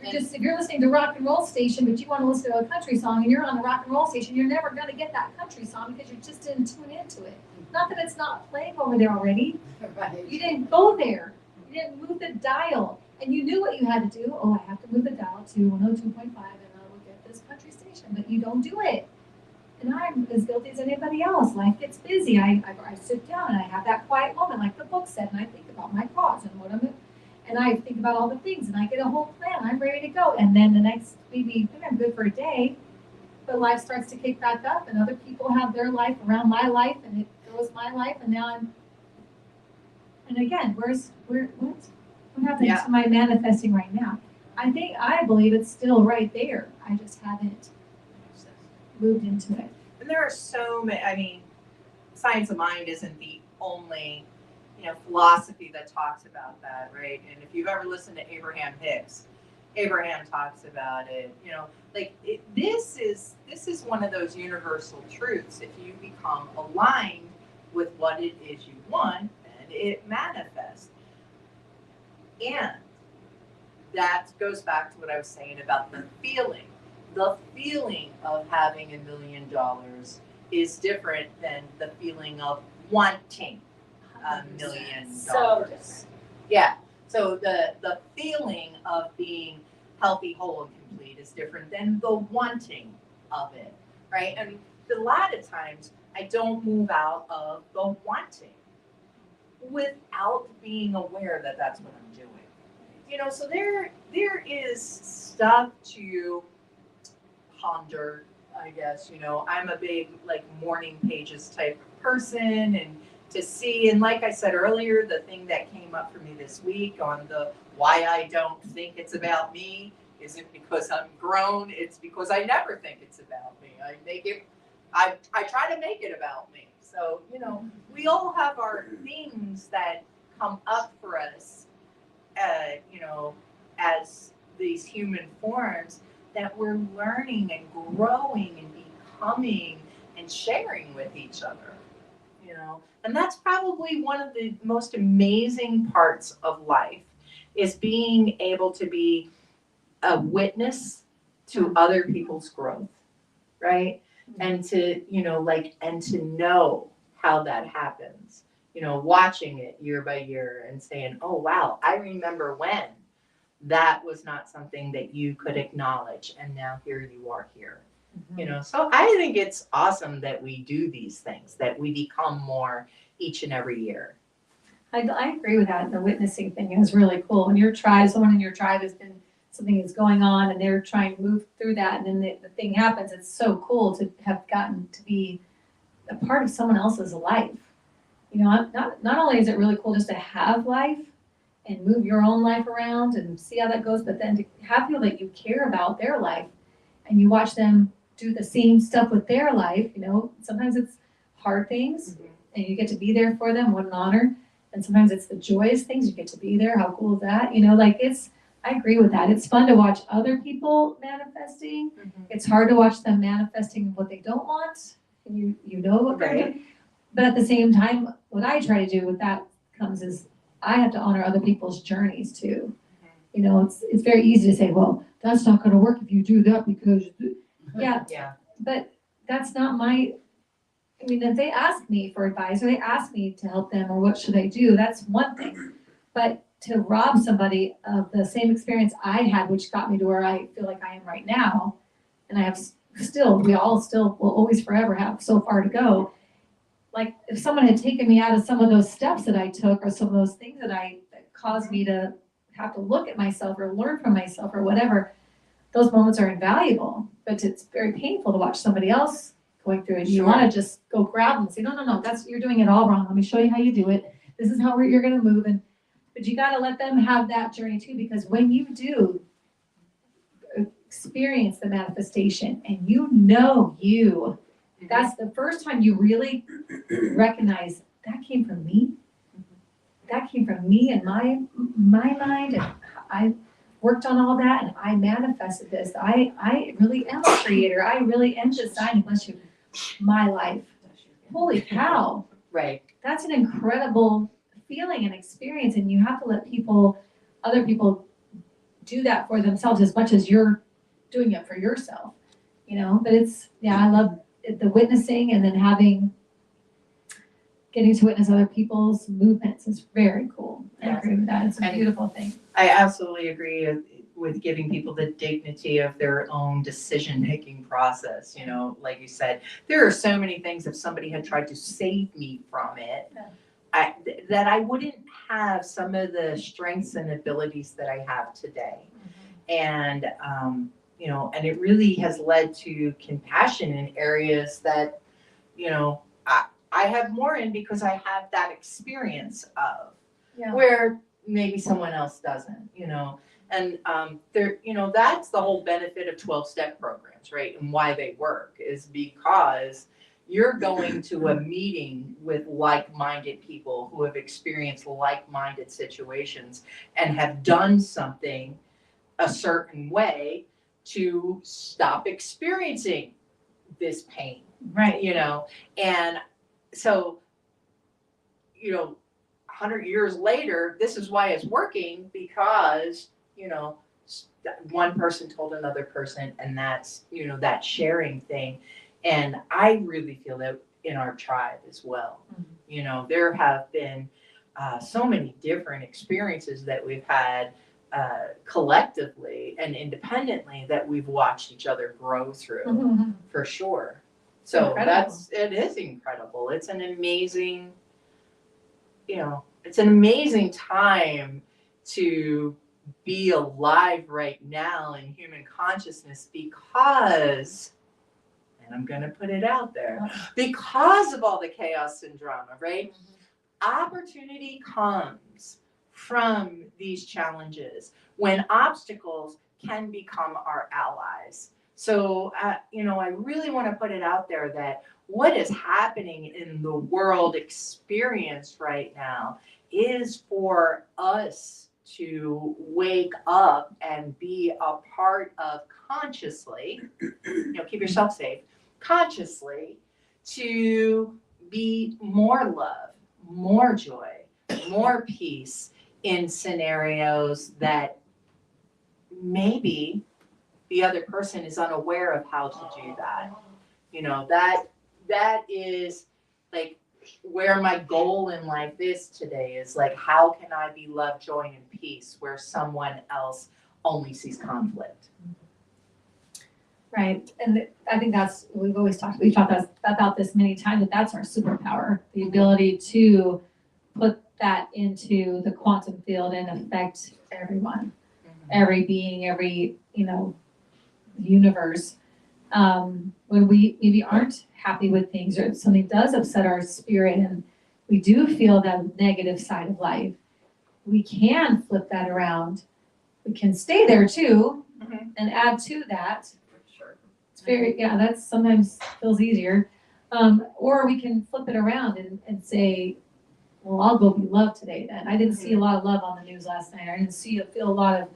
If you're listening to rock and roll station, but you want to listen to a country song and you're on the rock and roll station, you're never going to get that country song because you just didn't tune into it. Not that it's not playing over there already. Right. You didn't go there. You didn't move the dial. And you knew what you had to do. Oh, I have to move the dial to 102.5 and I will get this country station. But you don't do it. And I'm as guilty as anybody else. Life gets busy. I sit down and I have that quiet moment, like the book said, and I think about my cause and what I'm doing. And I think about all the things, and I get a whole plan. I'm ready to go. And then the next, maybe I'm good for a day, but life starts to kick back up, and other people have their life around my life, and it goes my life, and now and again, what happened to my manifesting right now? I believe it's still right there. I just haven't moved into it. And there are so many, science of mind isn't the only philosophy that talks about that, right? And if you've ever listened to Abraham Hicks, Abraham talks about it. This is one of those universal truths. If you become aligned with what it is you want, then it manifests. And that goes back to what I was saying about the feeling. The feeling of having $1 million is different than the feeling of wanting $1 million. So different. Yeah. So the feeling of being healthy, whole, and complete is different than the wanting of it, right? And a lot of times I don't move out of the wanting without being aware that that's what I'm doing. So there is stuff to ponder, I guess. I'm a big morning pages type of person, and to see, and like I said earlier, the thing that came up for me this week on the why I don't think it's about me isn't because I'm grown, it's because I never think it's about me. I try to make it about me. So, we all have our things that come up for us, as these human forms that we're learning and growing and becoming and sharing with each other. And that's probably one of the most amazing parts of life, is being able to be a witness to other people's growth, right? And to, and to know how that happens, watching it year by year and saying, oh, wow, I remember when that was not something that you could acknowledge. And now here you are here. So I think it's awesome that we do these things, that we become more each and every year. I agree with that. The witnessing thing is really cool. When your tribe, someone in your tribe has been, something is going on and they're trying to move through that and then the thing happens, it's so cool to have gotten to be a part of someone else's life. You know, not only is it really cool just to have life and move your own life around and see how that goes, but then to have people that you care about their life and you watch them do the same stuff with their life, you know, sometimes it's hard things and you get to be there for them, what an honor. And sometimes it's the joyous things, you get to be there, how cool is that? You know, like I agree with that. It's fun to watch other people manifesting. It's hard to watch them manifesting what they don't want. And you know what they're doing. But at the same time, what I try to do with that comes is I have to honor other people's journeys too. You know, it's very easy to say, well, that's not gonna work if you do that because, yeah. But that's not I mean, if they ask me for advice or they ask me to help them or what should I do, that's one thing. But to rob somebody of the same experience I had, which got me to where I feel like I am right now, and I have we all still will always forever have so far to go. Like if someone had taken me out of some of those steps that I took or some of those things that caused me to have to look at myself or learn from myself or whatever, those moments are invaluable. But it's very painful to watch somebody else going through it. You want to just go grab them and say, no, you're doing it all wrong. Let me show you how you do it. This is how you're going to move. But you got to let them have that journey too, because when you do experience the manifestation and that's the first time you really recognize that came from me. That came from me and my mind, and I worked on all that and I manifested this. I really am a creator. I really am designing my life. Holy cow. Right. That's an incredible feeling and experience, and you have to let other people do that for themselves as much as you're doing it for yourself, you know. But I love the witnessing and then getting to witness other people's movements is very cool. I agree with that. It's a beautiful thing. I absolutely agree with giving people the dignity of their own decision-making process. You know, like you said, there are so many things, if somebody had tried to save me from it, that I wouldn't have some of the strengths and abilities that I have today. And, you know, and it really has led to compassion in areas that, you know, I have more in because I have that experience of where maybe someone else doesn't, you know. And you know, that's the whole benefit of 12-step programs, right? And why they work is because you're going to a meeting with like-minded people who have experienced like-minded situations and have done something a certain way to stop experiencing this pain, Right. You know. And so, you know, 100 years later, this is why it's working, because, you know, one person told another person, and that's, you know, that sharing thing. And I really feel that in our tribe as well. You know, there have been so many different experiences that we've had collectively and independently that we've watched each other grow through, for sure. So Incredible. it is incredible. It's an amazing, you know, it's an amazing time to be alive right now in human consciousness because, and I'm going to put it out there, because of all the chaos and drama, right? Opportunity comes from these challenges when obstacles can become our allies. So, you know, I really want to put it out there that what is happening in the world experience right now is for us to wake up and be a part of consciously, you know, keep yourself safe, consciously, to be more love, more joy, more peace in scenarios that maybe the other person is unaware of how to do that. You know, that is like where my goal in life is today, is like, how can I be love, joy, and peace where someone else only sees conflict? Right. And I think we've talked about this many times, that that's our superpower, the ability to put that into the quantum field and affect everyone, every being, every, universe. When we maybe aren't happy with things or something does upset our spirit and we do feel that negative side of life, we can flip that around. We can stay there too Mhm. and add to that. Sure. It's very, yeah, that's sometimes feels easier. Or we can flip it around and say, well, I'll go be loved today then. I didn't see a lot of love on the news last night. I didn't feel a lot of,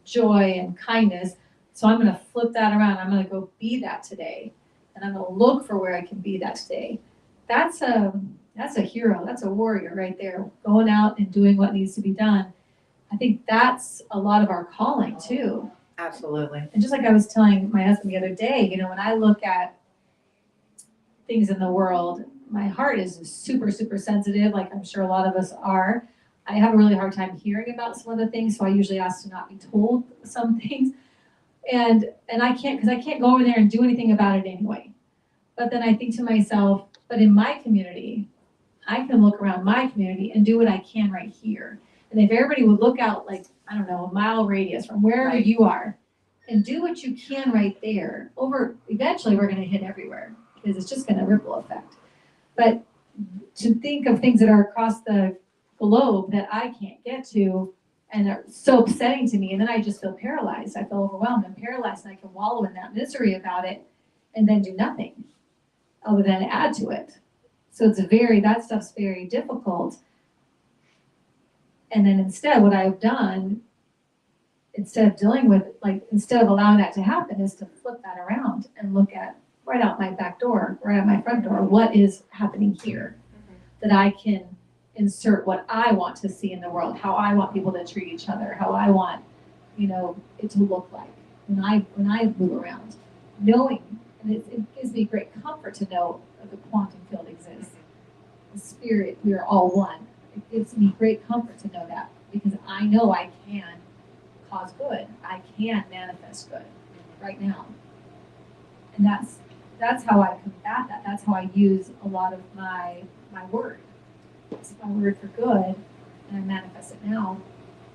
joy and kindness. So I'm gonna flip that around. I'm gonna go be that today. And I'm gonna look for where I can be that today. That's a hero. That's a warrior right there, going out and doing what needs to be done. I think that's a lot of our calling too. Absolutely. And just like I was telling my husband the other day, when I look at things in the world, my heart is super, super sensitive, like I'm sure a lot of us are. I have a really hard time hearing about some of the things, so I usually ask to not be told some things. And I can't, because I can't go over there and do anything about it anyway. But then I think to myself, but in my community, I can look around my community and do what I can right here. And if everybody would look out, like, I don't know, a mile radius from wherever Right. you are and do what you can right there, eventually we're going to hit everywhere because it's just going to ripple effect. But to think of things that are across the globe that I can't get to and are so upsetting to me, and then I just feel paralyzed. I feel overwhelmed and paralyzed, and I can wallow in that misery about it and then do nothing other than add to it. So that stuff's very difficult. And then instead, what I've done, instead of dealing with, instead of allowing that to happen, is to flip that around and look at right out my back door, right out my front door, what is happening here that I can insert what I want to see in the world, how I want people to treat each other, how I want, it to look like when I move around, knowing, and it gives me great comfort to know that the quantum field exists. The spirit, we are all one. It gives me great comfort to know that because I know I can cause good. I can manifest good right now. And that's how I combat that. That's how I use a lot of my word. It's my word for good, and I manifest it now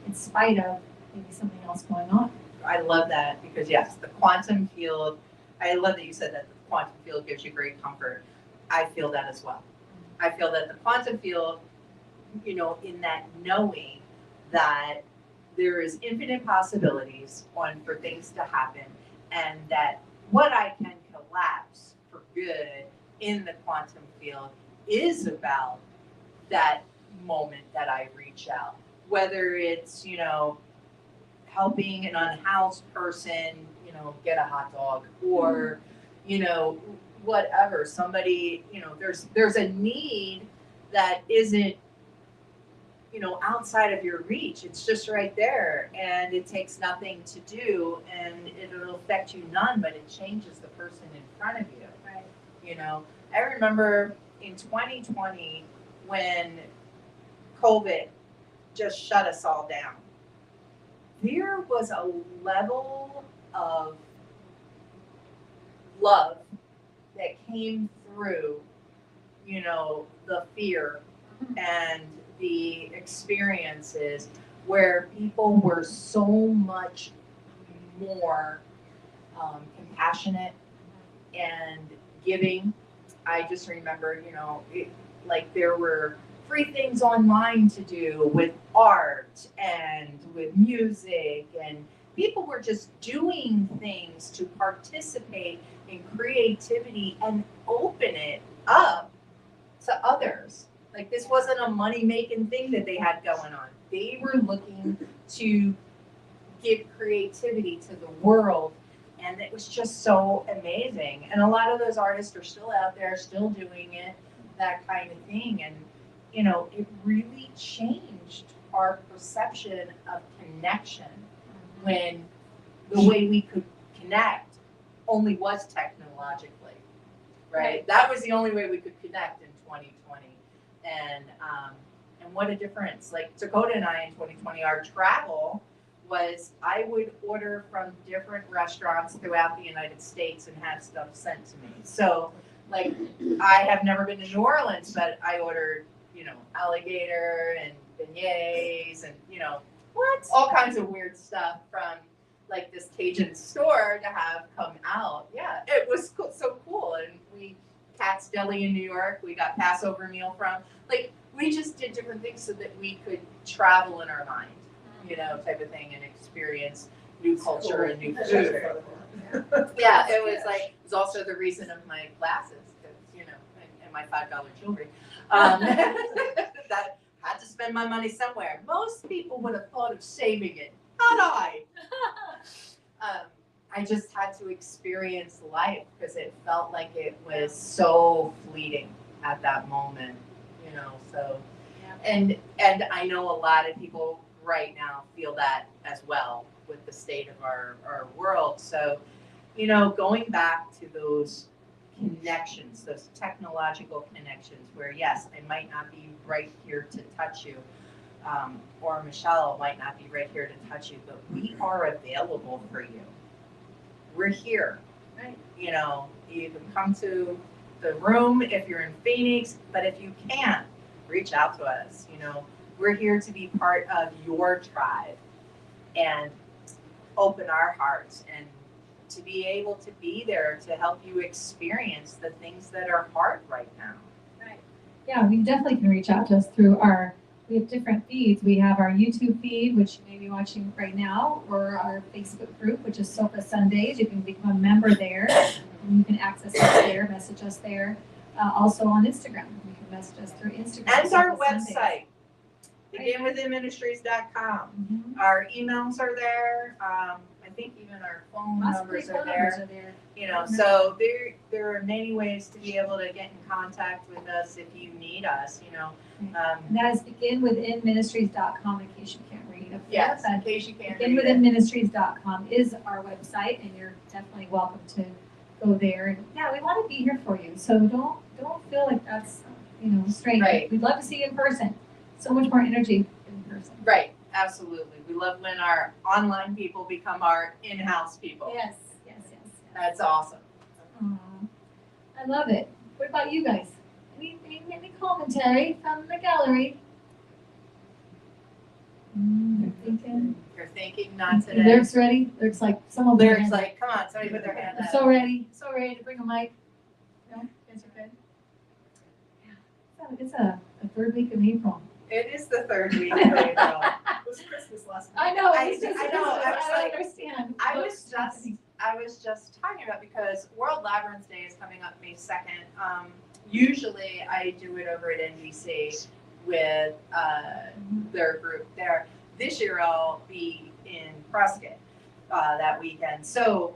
in spite of maybe something else going on. I love that because yes, the quantum field, I love that you said that the quantum field gives you great comfort. I feel that as well. I feel that the quantum field, in that knowing that there is infinite possibilities for things to happen and that what I can collapse for good in the quantum field is about that moment that I reach out. Whether it's, helping an unhoused person, get a hot dog or, whatever. Somebody, there's a need that isn't, outside of your reach. It's just right there and it takes nothing to do and it'll affect you none, but it changes the person in front of you. Right. I remember in 2020 when COVID just shut us all down, there was a level of love that came through, the fear and the experiences where people were so much more compassionate and giving. I just remember, there were free things online to do with art and with music, and people were just doing things to participate in creativity and open it up to others. Like this wasn't a money-making thing that they had going on. They were looking to give creativity to the world, and it was just so amazing. And a lot of those artists are still out there, still doing it, that kind of thing. And it really changed our perception of connection when the way we could connect only was technologically, right? That was the only way we could connect in 2020. And what a difference. Like Dakota and I in 2020, our travel was I would order from different restaurants throughout the United States and have stuff sent to me. So like I have never been to New Orleans, but I ordered, alligator and beignets and, all kinds of weird stuff from like this Cajun store to have come out. Yeah, it was so cool. And Cat's Deli in New York, we got Passover meal from. Like, we just did different things so that we could travel in our mind, type of thing, and experience new culture and new food. Yeah, it was also the reason of my glasses, because, and my $5 jewelry. That had to spend my money somewhere. Most people would have thought of saving it. Not I. I just had to experience life because it felt like it was so fleeting at that moment, so. And I know a lot of people right now feel that as well with the state of our world. So, going back to those connections, those technological connections where, yes, I might not be right here to touch you, or Michelle might not be right here to touch you, but we are available for you. We're here. Right. You can come to the room if you're in Phoenix, but if you can't, reach out to us. We're here to be part of your tribe and open our hearts and to be able to be there to help you experience the things that are hard right now. Right. Yeah, we definitely can reach out to us through we have different feeds. We have our YouTube feed, which you may be watching right now, or our Facebook group, which is Sofa Sundays. You can become a member there, and you can access us there, message us there. Also on Instagram, you can message us through Instagram. And our Sofa Sundays. website, beginwithinministries.com. Mm-hmm. Our emails are there. I think even our phone numbers are there. So there are many ways to be able to get in contact with us if you need us. And that is beginwithinministries.com in case you can't read up there. Yes, in But case you can't read it. beginwithinministries.com is our website, and you're definitely welcome to go there. And yeah, we want to be here for you, so don't feel like that's strange. Right. We'd love to see you in person. So much more energy in person. Right, absolutely. We love when our online people become our in-house people. Yes. That's awesome. I love it. What about you guys? Any commentary from the gallery? They're thinking. You're thinking not today. Lyrics ready? Lyrics like some of them. Lyrics like, come on, somebody put their hand up. So ready to bring a mic. No, guys are good. Yeah, it's a third week of April. It is the third week of April. It was Christmas last week. I know. I It's just, know, I was I like- don't understand. I was just talking about, because World Labyrinth Day is coming up May 2nd. Usually I do it over at NBC with their group there. This year I'll be in Prescott that weekend. So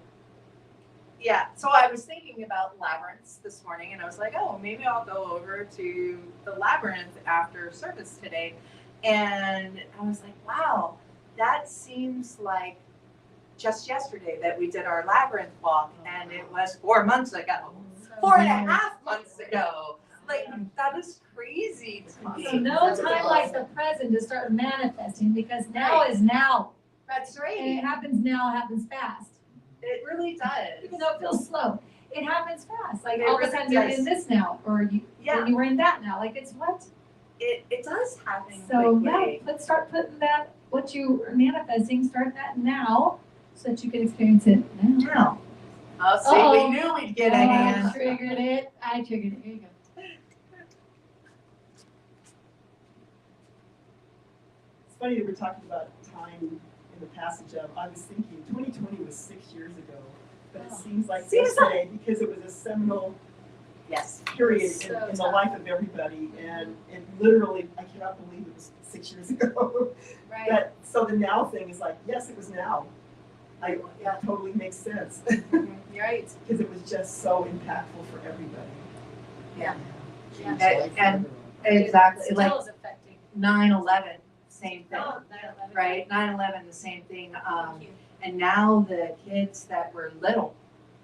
I was thinking about labyrinths this morning, and I was like, oh, maybe I'll go over to the labyrinth after service today. And I was like, wow, that seems like just yesterday that we did our labyrinth walk, and it was 4 months ago, 4.5 months ago. Like, that is crazy to me. So no time like the present to start manifesting, because now is now. That's And right. it happens now, it happens fast. It really does. Even though it feels slow, it happens fast. Like It all of a really sudden you're does. in this now, or Yeah, you were in that now. Like it's what? it does happen So yeah, quickly. let's start putting that, what you are manifesting, start that now so that you can experience it now. Now. Oh, see, Uh-oh. we knew we'd get a I hand. triggered it. Here you go. It's funny that we're talking about time in the passage of, I was thinking 2020 was 6 years ago, but it seems like yesterday because it was a seminal Yes. period So in the tough. life of everybody, and it literally, I cannot believe it was 6 years ago. Right. But, so the now thing is like, yes, it was now. It Yeah. totally makes sense, You're right. because it was just so impactful for everybody. Yeah. Changed And- life for and- everyone. Exactly. Still Like is affecting. 9/11, same thing. Oh, 9/11. Right? 9/11, the same thing. And now the kids that were little,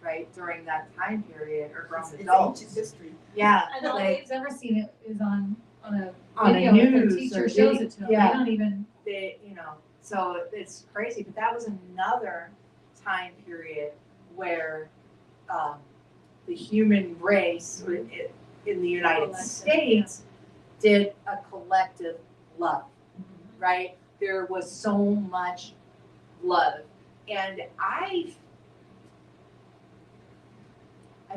right, during that time period are grown It's ancient adults. history. Yeah. And all like, they've ever seen it is on a on video. a If their news teacher or shows video. it to them. Yeah. They don't even. So it's crazy, but that was another time period where the human race in the United States did a collective love, right? There was so much love. And I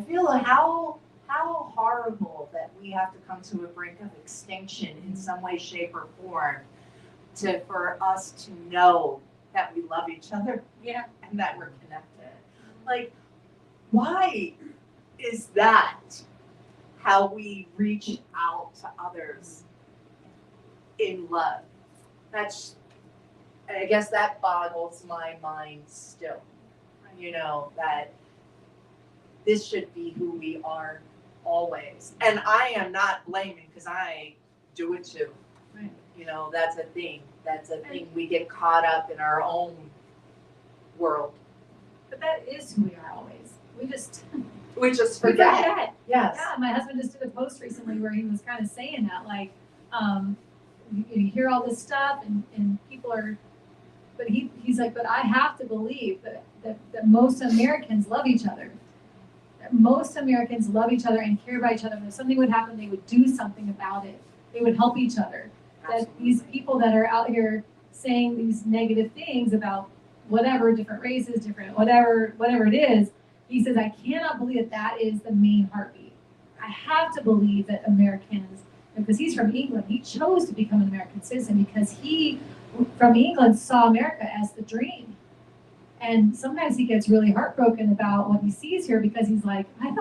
feel how horrible that we have to come to a brink of extinction in some way, shape, or form for us to know that we love each other Yeah. and that we're connected. Like, why is that how we reach out to others in love? I guess that boggles my mind still. You know, that this should be who we are always. And I am not blaming, because I do it too. Right. You know, that's a thing. We get caught up in our own world. But that is who we are always. We just We just we forget. forget. Yes. Yeah, my husband just did a post recently where he was kind of saying that, like, you hear all this stuff and people are, but he's like, but I have to believe that most Americans love each other. That most Americans love each other and care about each other. And if something would happen, they would do something about it. They would help each other. That these people that are out here saying these negative things about whatever, different races, different whatever it is, he says, I cannot believe that is the main heartbeat. I have to believe that Americans, because he's from England, he chose to become an American citizen because he, from England, saw America as the dream. And sometimes he gets really heartbroken about what he sees here because he's like, I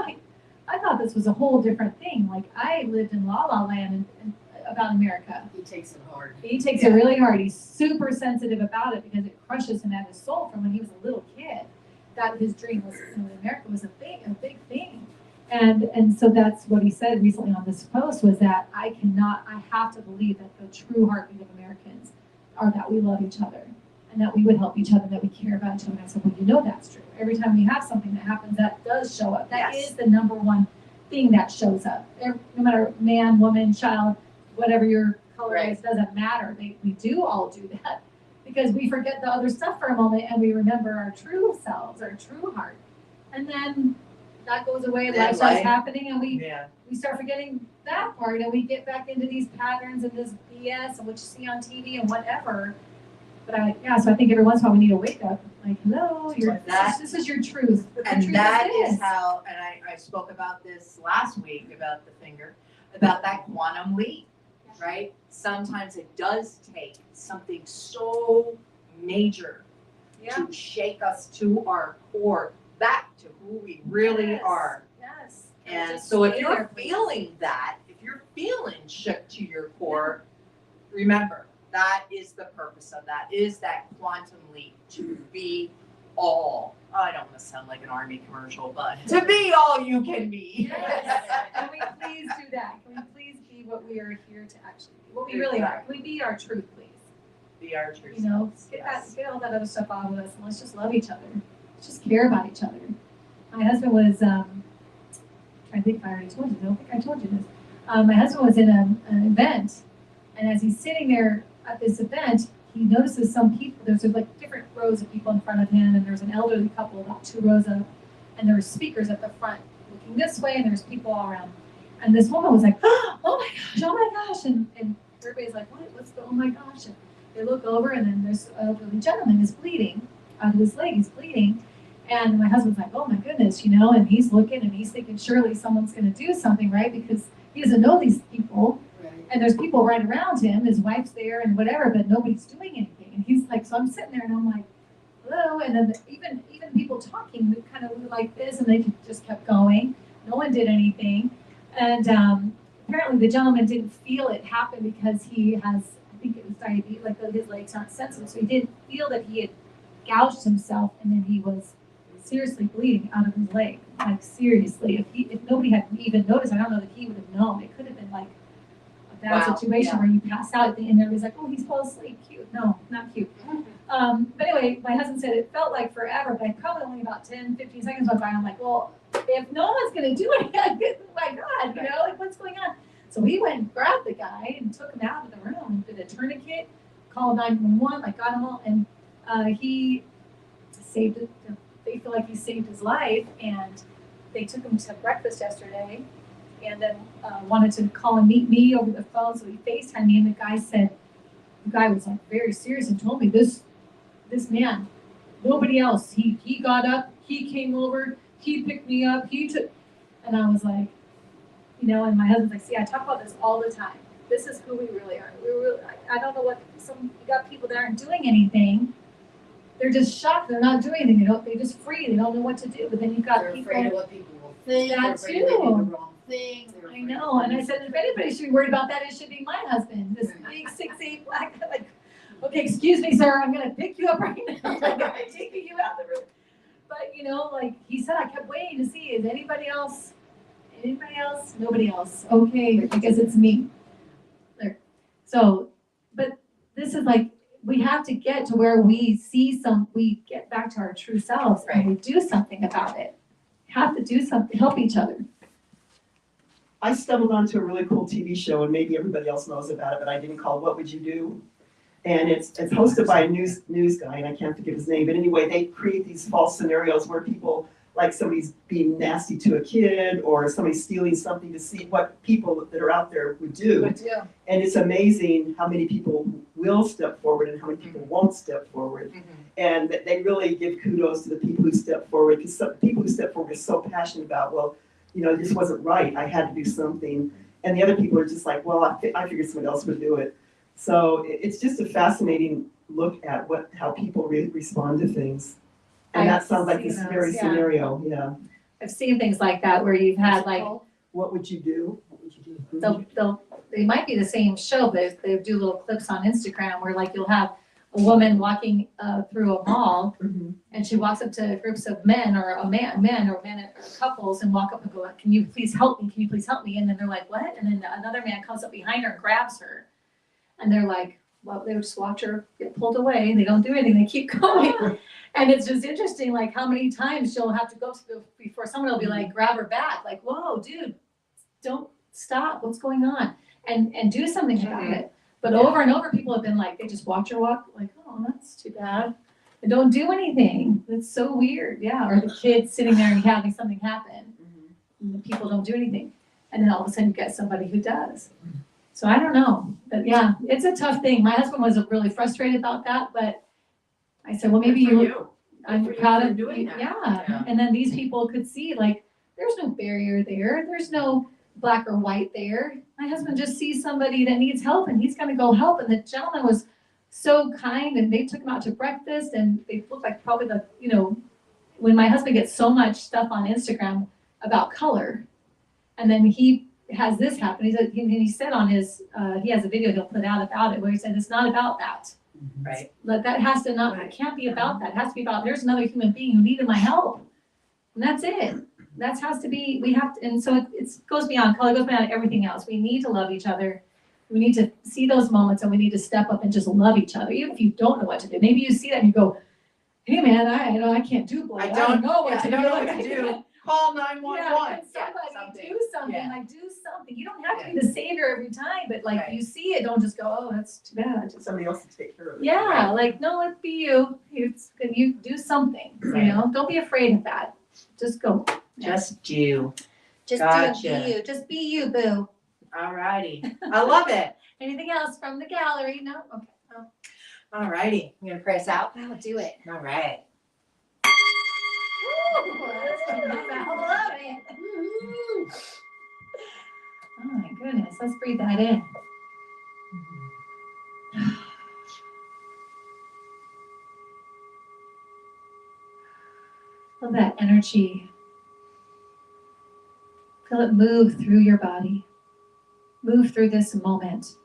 thought this was a whole different thing. Like, I lived in La La Land and about America. He takes it hard. He takes it really hard. He's super sensitive about it because it crushes him at his soul from when he was a little kid. That his dream was, America was a big thing. And so that's what he said recently on this post was that I have to believe that the true heartbeat of Americans are that we love each other and that we would help each other, that we care about each other. And I said, well, you know that's true. Every time we have something that happens, that does show up. That is the number one thing that shows up. No matter man, woman, child, whatever your color is, doesn't matter. We do all do that because we forget the other stuff for a moment and we remember our true selves, our true heart. And then that goes away, life starts happening, and we start forgetting that part, and we get back into these patterns and this BS and what you see on TV and whatever. But so I think every once in a while we need to wake up, like, hello, this is your truth. And that is how, and I spoke about this last week about the finger, about that quantum leap, right? Sometimes it does take something so major to shake us to our core, back to who we really are. Yes. And so if you're feeling that, if you're feeling shook to your core, remember, that is the purpose of that, is that quantum leap to be all. I don't want to sound like an army commercial, but to be all you can be. Yes. Can we please do that? Can we please be what we are here to actually be? What we really are. Can we be our truth, please? Be our truth. You know, get all that other stuff out of us, and let's just love each other. Let's just care about each other. My husband was, trying to think if I already told you. I don't think I told you this. My husband was in an event, and as he's sitting there at this event, he notices some people. There's like different rows of people in front of him, and there's an elderly couple about 2 rows up, and there were speakers at the front looking this way, and there's people all around. And this woman was like, oh my gosh, and everybody's like, what's the oh my gosh? And they look over, and then this elderly gentleman is bleeding out of his leg. He's bleeding. And my husband's like, oh my goodness, you know, and he's looking and he's thinking, surely someone's going to do something, right? Because he doesn't know these people. Right. And there's people right around him, his wife's there and whatever, but nobody's doing anything. And he's like, so I'm sitting there and I'm like, hello. And then even people talking, we kind of like this, and they just kept going. No one did anything. And apparently the gentleman didn't feel it happen because he has, I think it was diabetes, like his legs aren't sensitive. So he didn't feel that he had gouged himself, and then he was seriously bleeding out of his leg. Like seriously, if nobody had even noticed, I don't know that he would have known. It could have been like a bad situation where you pass out at the end. Everybody's like, oh, he's fell asleep. Cute. No, not cute. But anyway, my husband said it felt like forever, but I probably only about 10, 15 seconds went by. I'm like, well, if no one's going to do anything, my God, you know, like what's going on? So he went and grabbed the guy and took him out of the room and did a tourniquet, called 911, like got him all, and he saved it. They feel like he saved his life, and they took him to breakfast yesterday, and then wanted to call and meet me over the phone, so he FaceTimed me, and the guy was like very serious and told me this man, nobody else, he got up, he came over, he picked me up, and I was like, you know, and my husband's like, see, I talk about this all the time. This is who we really are. I don't know what, you got people that aren't doing anything. They're just shocked. They're not doing anything. They're just free. They don't know what to do. But then you've got They're people. afraid of what people will think. That They're afraid they did too. the wrong thing. They're I afraid know. of And I said, if anybody should be worried about that, it should be my husband. This big 6'8" black guy. Like, okay, excuse me, sir. I'm gonna pick you up right now. Like, I'm taking you out of the room. But you know, like he said, I kept waiting to see, is anybody else? Anybody else? Nobody else. Okay, I guess it's me. There. So, but this is like, we have to get to where we get back to our true selves and we do something about it. Have to do something, help each other. I stumbled onto a really cool TV show, and maybe everybody else knows about it, but I didn't, call What Would You Do? And it's hosted by a news guy, and I can't think of his name, but anyway, they create these false scenarios where people, like somebody's being nasty to a kid, or somebody's stealing something, to see what people that are out there would do. And it's amazing how many people will step forward and how many people won't step forward. And they really give kudos to the people who step forward, because some people who step forward are so passionate about, well, you know, this wasn't right, I had to do something. And the other people are just like, well, I figured somebody else would do it. So it's just a fascinating look at how people respond to things. And that sounds like this very scenario, yeah. I've seen things like that where you've had like, What would you do? What would you do? they might be the same show, but they do little clips on Instagram where like you'll have a woman walking through a mall, and she walks up to groups of men or couples and walk up and go, can you please help me? Can you please help me? And then they're like, what? And then another man comes up behind her and grabs her. And they're like, well, they just watch her get pulled away. They don't do anything. They keep going. And it's just interesting, like how many times she'll have to go before someone will be like, grab her back. Like, whoa, dude, don't stop. What's going on? And do something about it. But over and over, people have been like, they just watch her walk, like, oh, that's too bad. And don't do anything. It's so weird. Yeah. Or the kid sitting there and having something happen. And the people don't do anything. And then all of a sudden you get somebody who does. So I don't know. But yeah, it's a tough thing. My husband was really frustrated about that, but I said, well, maybe I'm proud of doing you. that. Yeah. And then these people could see, like, there's no barrier there. There's no black or white there. My husband just sees somebody that needs help and he's gonna go help. And the gentleman was so kind, and they took him out to breakfast, and they looked like probably when my husband gets so much stuff on Instagram about color, and then he has this happen. He said on his, he has a video he'll put out about it where he said, it's not about that. Right. That has to not, it can't be about that. It has to be about, there's another human being who needed my help. And that's it. That has to be, we have to, and so it goes beyond color, it goes beyond everything else. We need to love each other. We need to see those moments, and we need to step up and just love each other, even if you don't know what to do. Maybe you see that and you go, hey man, I can't do blood. I don't know what to do. Call 911. Somebody do something, like do something. You don't have to be the savior every time, but like you see it, don't just go, oh, that's too bad. Somebody else to take care of it. Yeah, like, no, let it be you. You do something, you know? Don't be afraid of that. Just go. Just do. Just Gotcha. be you. Just be you, boo. All righty. I love it. Anything else from the gallery? No? Okay. Oh. All righty. You gonna pray us out? I'll do it. All right. I love it. Oh my goodness, let's breathe that in. Feel that energy. Feel it move through your body. Move through this moment.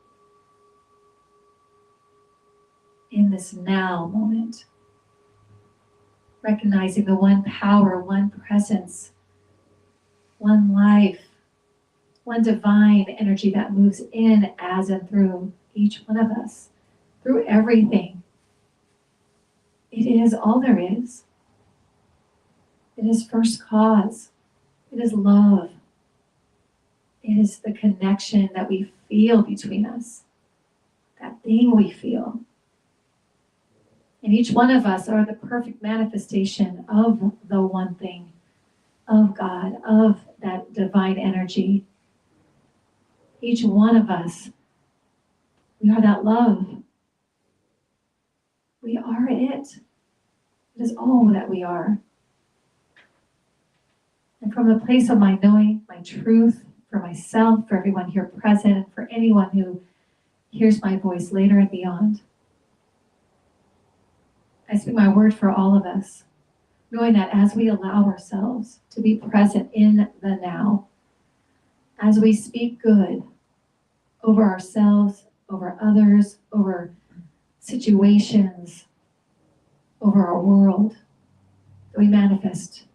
In this now moment. Recognizing the one power, one presence, one life, one divine energy that moves in as and through each one of us, through everything. It is all there is. It is first cause. It is love. It is the connection that we feel between us, that thing we feel. And each one of us are the perfect manifestation of the one thing, of God, of that divine energy Each one of us, we are that love. We are it. It is all that we are. And from the place of my knowing, my truth, for myself, for everyone here present, and for anyone who hears my voice later and beyond, I speak my word for all of us, knowing that as we allow ourselves to be present in the now, as we speak good over ourselves, over others, over situations, over our world, that we manifest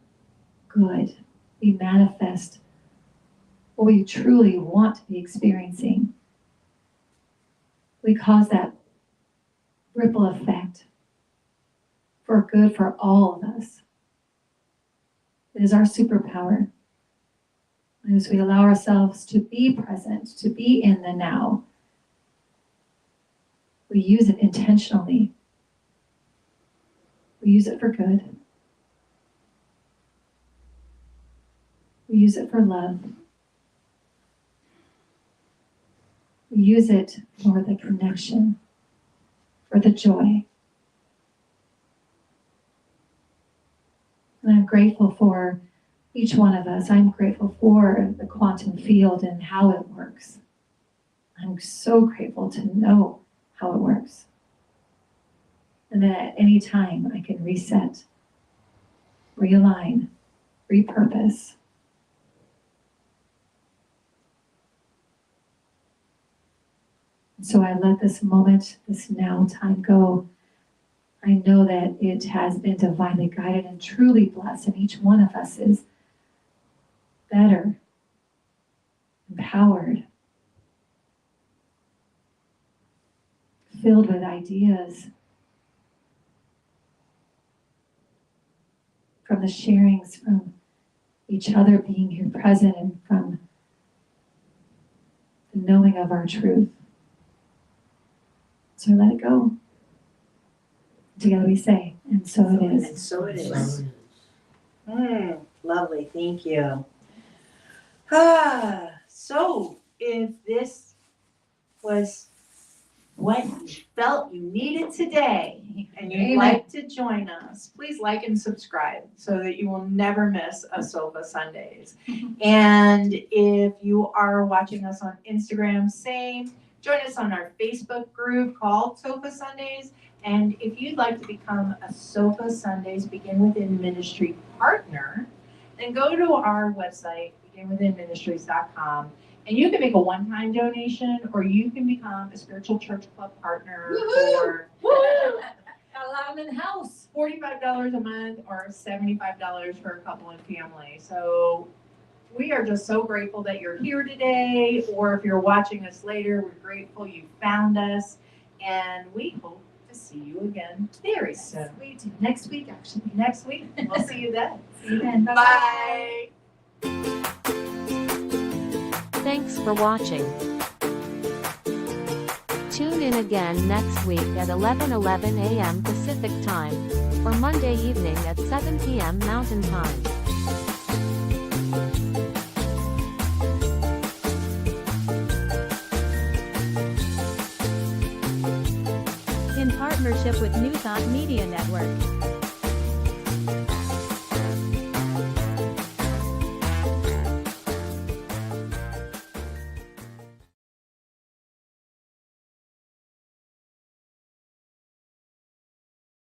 good. We manifest what we truly want to be experiencing. We cause that ripple effect for good for all of us. It is our superpower. And as we allow ourselves to be present, to be in the now, we use it intentionally. We use it for good. We use it for love. We use it for the connection, for the joy. And I'm grateful for each one of us. I'm grateful for the quantum field and how it works. I'm so grateful to know how it works. And that at any time I can reset, realign, repurpose. And so I let this moment, this now time go. I know that it has been divinely guided and truly blessed, and each one of us is better, empowered, filled with ideas from the sharings, from each other being here present, and from the knowing of our truth. So let it go. Together we say, and so it is. And so it is. Lovely, thank you. So if this was what you felt you needed today, and you'd Amen. like to join us, please like and subscribe so that you will never miss a Sofa Sundays. And if you are watching us on Instagram, same. Join us on our Facebook group called Sofa Sundays. And if you'd like to become a Sofa Sundays Begin Within Ministry partner, then go to our website, beginwithinministries.com, and you can make a one-time donation, or you can become a spiritual church club partner for Got a lot of them in the house. $45 a month or $75 for a couple and family. So we are just so grateful that you're here today, or if you're watching us later, we're grateful you found us, and we hope to see you again very soon. We do. Next week, actually. Next week, we'll see you then. See you then. Bye. Thanks for watching. Tune in again next week at 11:11 a.m. Pacific Time, or Monday evening at 7 p.m. Mountain Time. In partnership with New Thought Media Network.